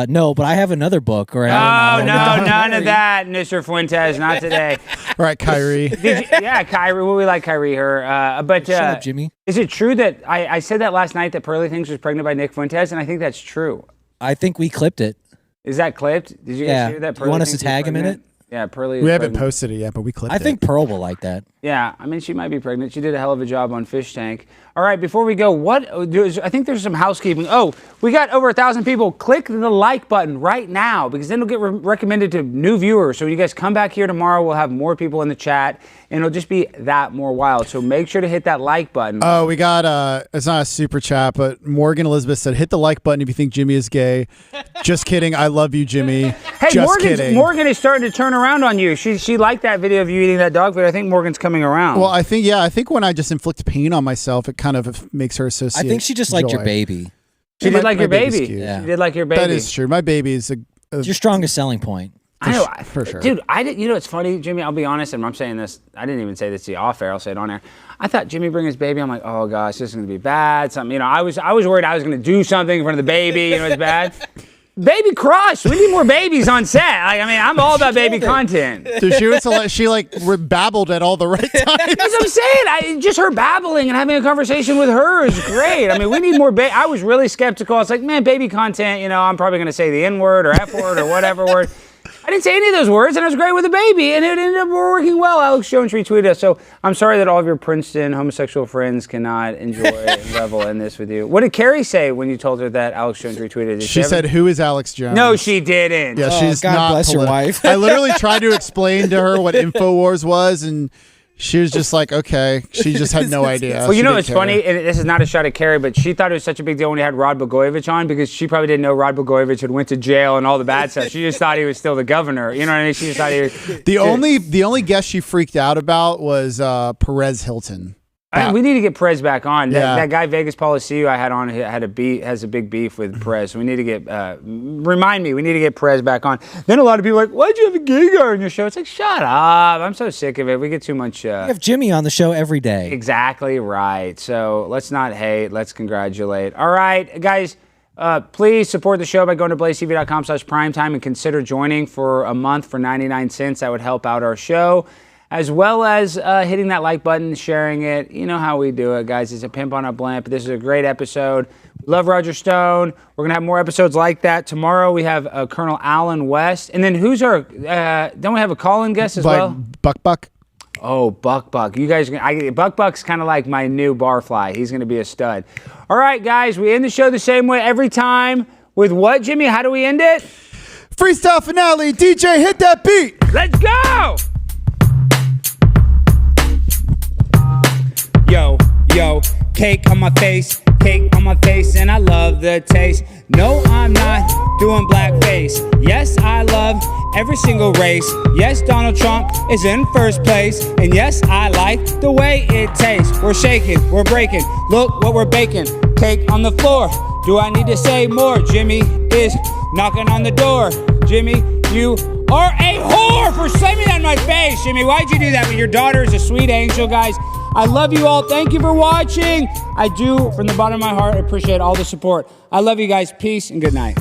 No, but I have another book. Or none of that, Mr. Fuentes, not today. All right, Kyrie. Kyrie. Well, we like Kyrie here. But shut up, Jimmy. Is it true that I said that last night that Pearly Things was pregnant by Nick Fuentes, and I think that's true. I think we clipped it. Is that clipped? Did you guys hear that? You want us to tag him in it? Yeah, Pearly. We haven't posted it yet, but we clipped it. I think Pearl will like that. Yeah, I mean, she might be pregnant. She did a hell of a job on Fish Tank. All right, before we go, I think there's some housekeeping. Oh, we got over 1,000 people. Click the like button right now because then it'll get recommended to new viewers. So when you guys come back here tomorrow, we'll have more people in the chat, and it'll just be that more wild. So make sure to hit that like button. Oh, we got, it's not a super chat, but Morgan Elizabeth said, hit the like button if you think Jimmy is gay. Just kidding. I love you, Jimmy. Hey, Just kidding. Morgan is starting to turn around on you. She liked that video of you eating that dog food. I think Morgan's coming around. Well, I think when I just inflict pain on myself, it kind of makes her associate. I think she just liked your baby. She did like your baby. Yeah. She did like your baby. That is true. My baby is it's your strongest selling point. I know, for sure. Dude, you know what's funny, Jimmy? I'll be honest, and I'm saying this. I didn't even say this to you off air. I'll say it on air. I thought Jimmy bring his baby. I'm like, oh gosh, this is gonna be bad. Something, you know. I was worried I was gonna do something in front of the baby. You know, it's bad. Baby crush. We need more babies on set. Like, I mean, I'm all about baby content. So she babbled at all the right times. That's what I'm saying. Just her babbling and having a conversation with her is great. I mean, we need more baby. I was really skeptical. I was like, man, baby content, you know, I'm probably going to say the N word or F word or whatever word. I didn't say any of those words, and it was great with the baby, and it ended up working well. Alex Jones retweeted us. So I'm sorry that all of your Princeton homosexual friends cannot enjoy and revel in this with you. What did Carrie say when you told her that Alex Jones retweeted? She said, "Who is Alex Jones?" No, she didn't. Yeah, she's God not. Bless your wife. I literally tried to explain to her what InfoWars was, and she was just like, okay. She just had no idea. Well, you know, it's funny, and this is not a shot at Carrie, but she thought it was such a big deal when he had Rod Blagojevich on because she probably didn't know Rod Blagojevich had went to jail and all the bad stuff. She just thought he was still the governor. You know what I mean? She just thought he was... The only guest she freaked out about was Perez Hilton. I mean, we need to get Perez back on. Yeah. That guy Vegas Policio I had on has a big beef with Perez. So we need to get we need to get Perez back on. Then a lot of people are like, why'd you have a gay guy on your show? It's like, shut up. I'm so sick of it. We get too much. We have Jimmy on the show every day. Exactly right. So let's not hate. Let's congratulate. All right, guys. Please support the show by going to blazetv.com/primetime and consider joining for a month for 99 cents. That would help out our show. As well as hitting that like button, sharing it. You know how we do it, guys. It's a pimp on a blimp. This is a great episode. We love Roger Stone. We're going to have more episodes like that. Tomorrow we have Colonel Alan West. And then who's our, don't we have a call-in guest as well? Buck. Oh, Buck. You guys, Buck's kind of like my new barfly. He's going to be a stud. All right, guys, we end the show the same way every time. With what, Jimmy? How do we end it? Freestyle finale. DJ, hit that beat. Let's go! Yo, cake on my face, and I love the taste. No, I'm not doing blackface. Yes, I love every single race. Yes, Donald Trump is in first place. And yes, I like the way it tastes. We're shaking, we're breaking, look what we're baking. Cake on the floor, do I need to say more? Jimmy is knocking on the door. Jimmy, you are a whore for slamming that in my face. Jimmy, why'd you do that? But your daughter is a sweet angel, guys. I love you all. Thank you for watching. I do, from the bottom of my heart, appreciate all the support. I love you guys. Peace and good night.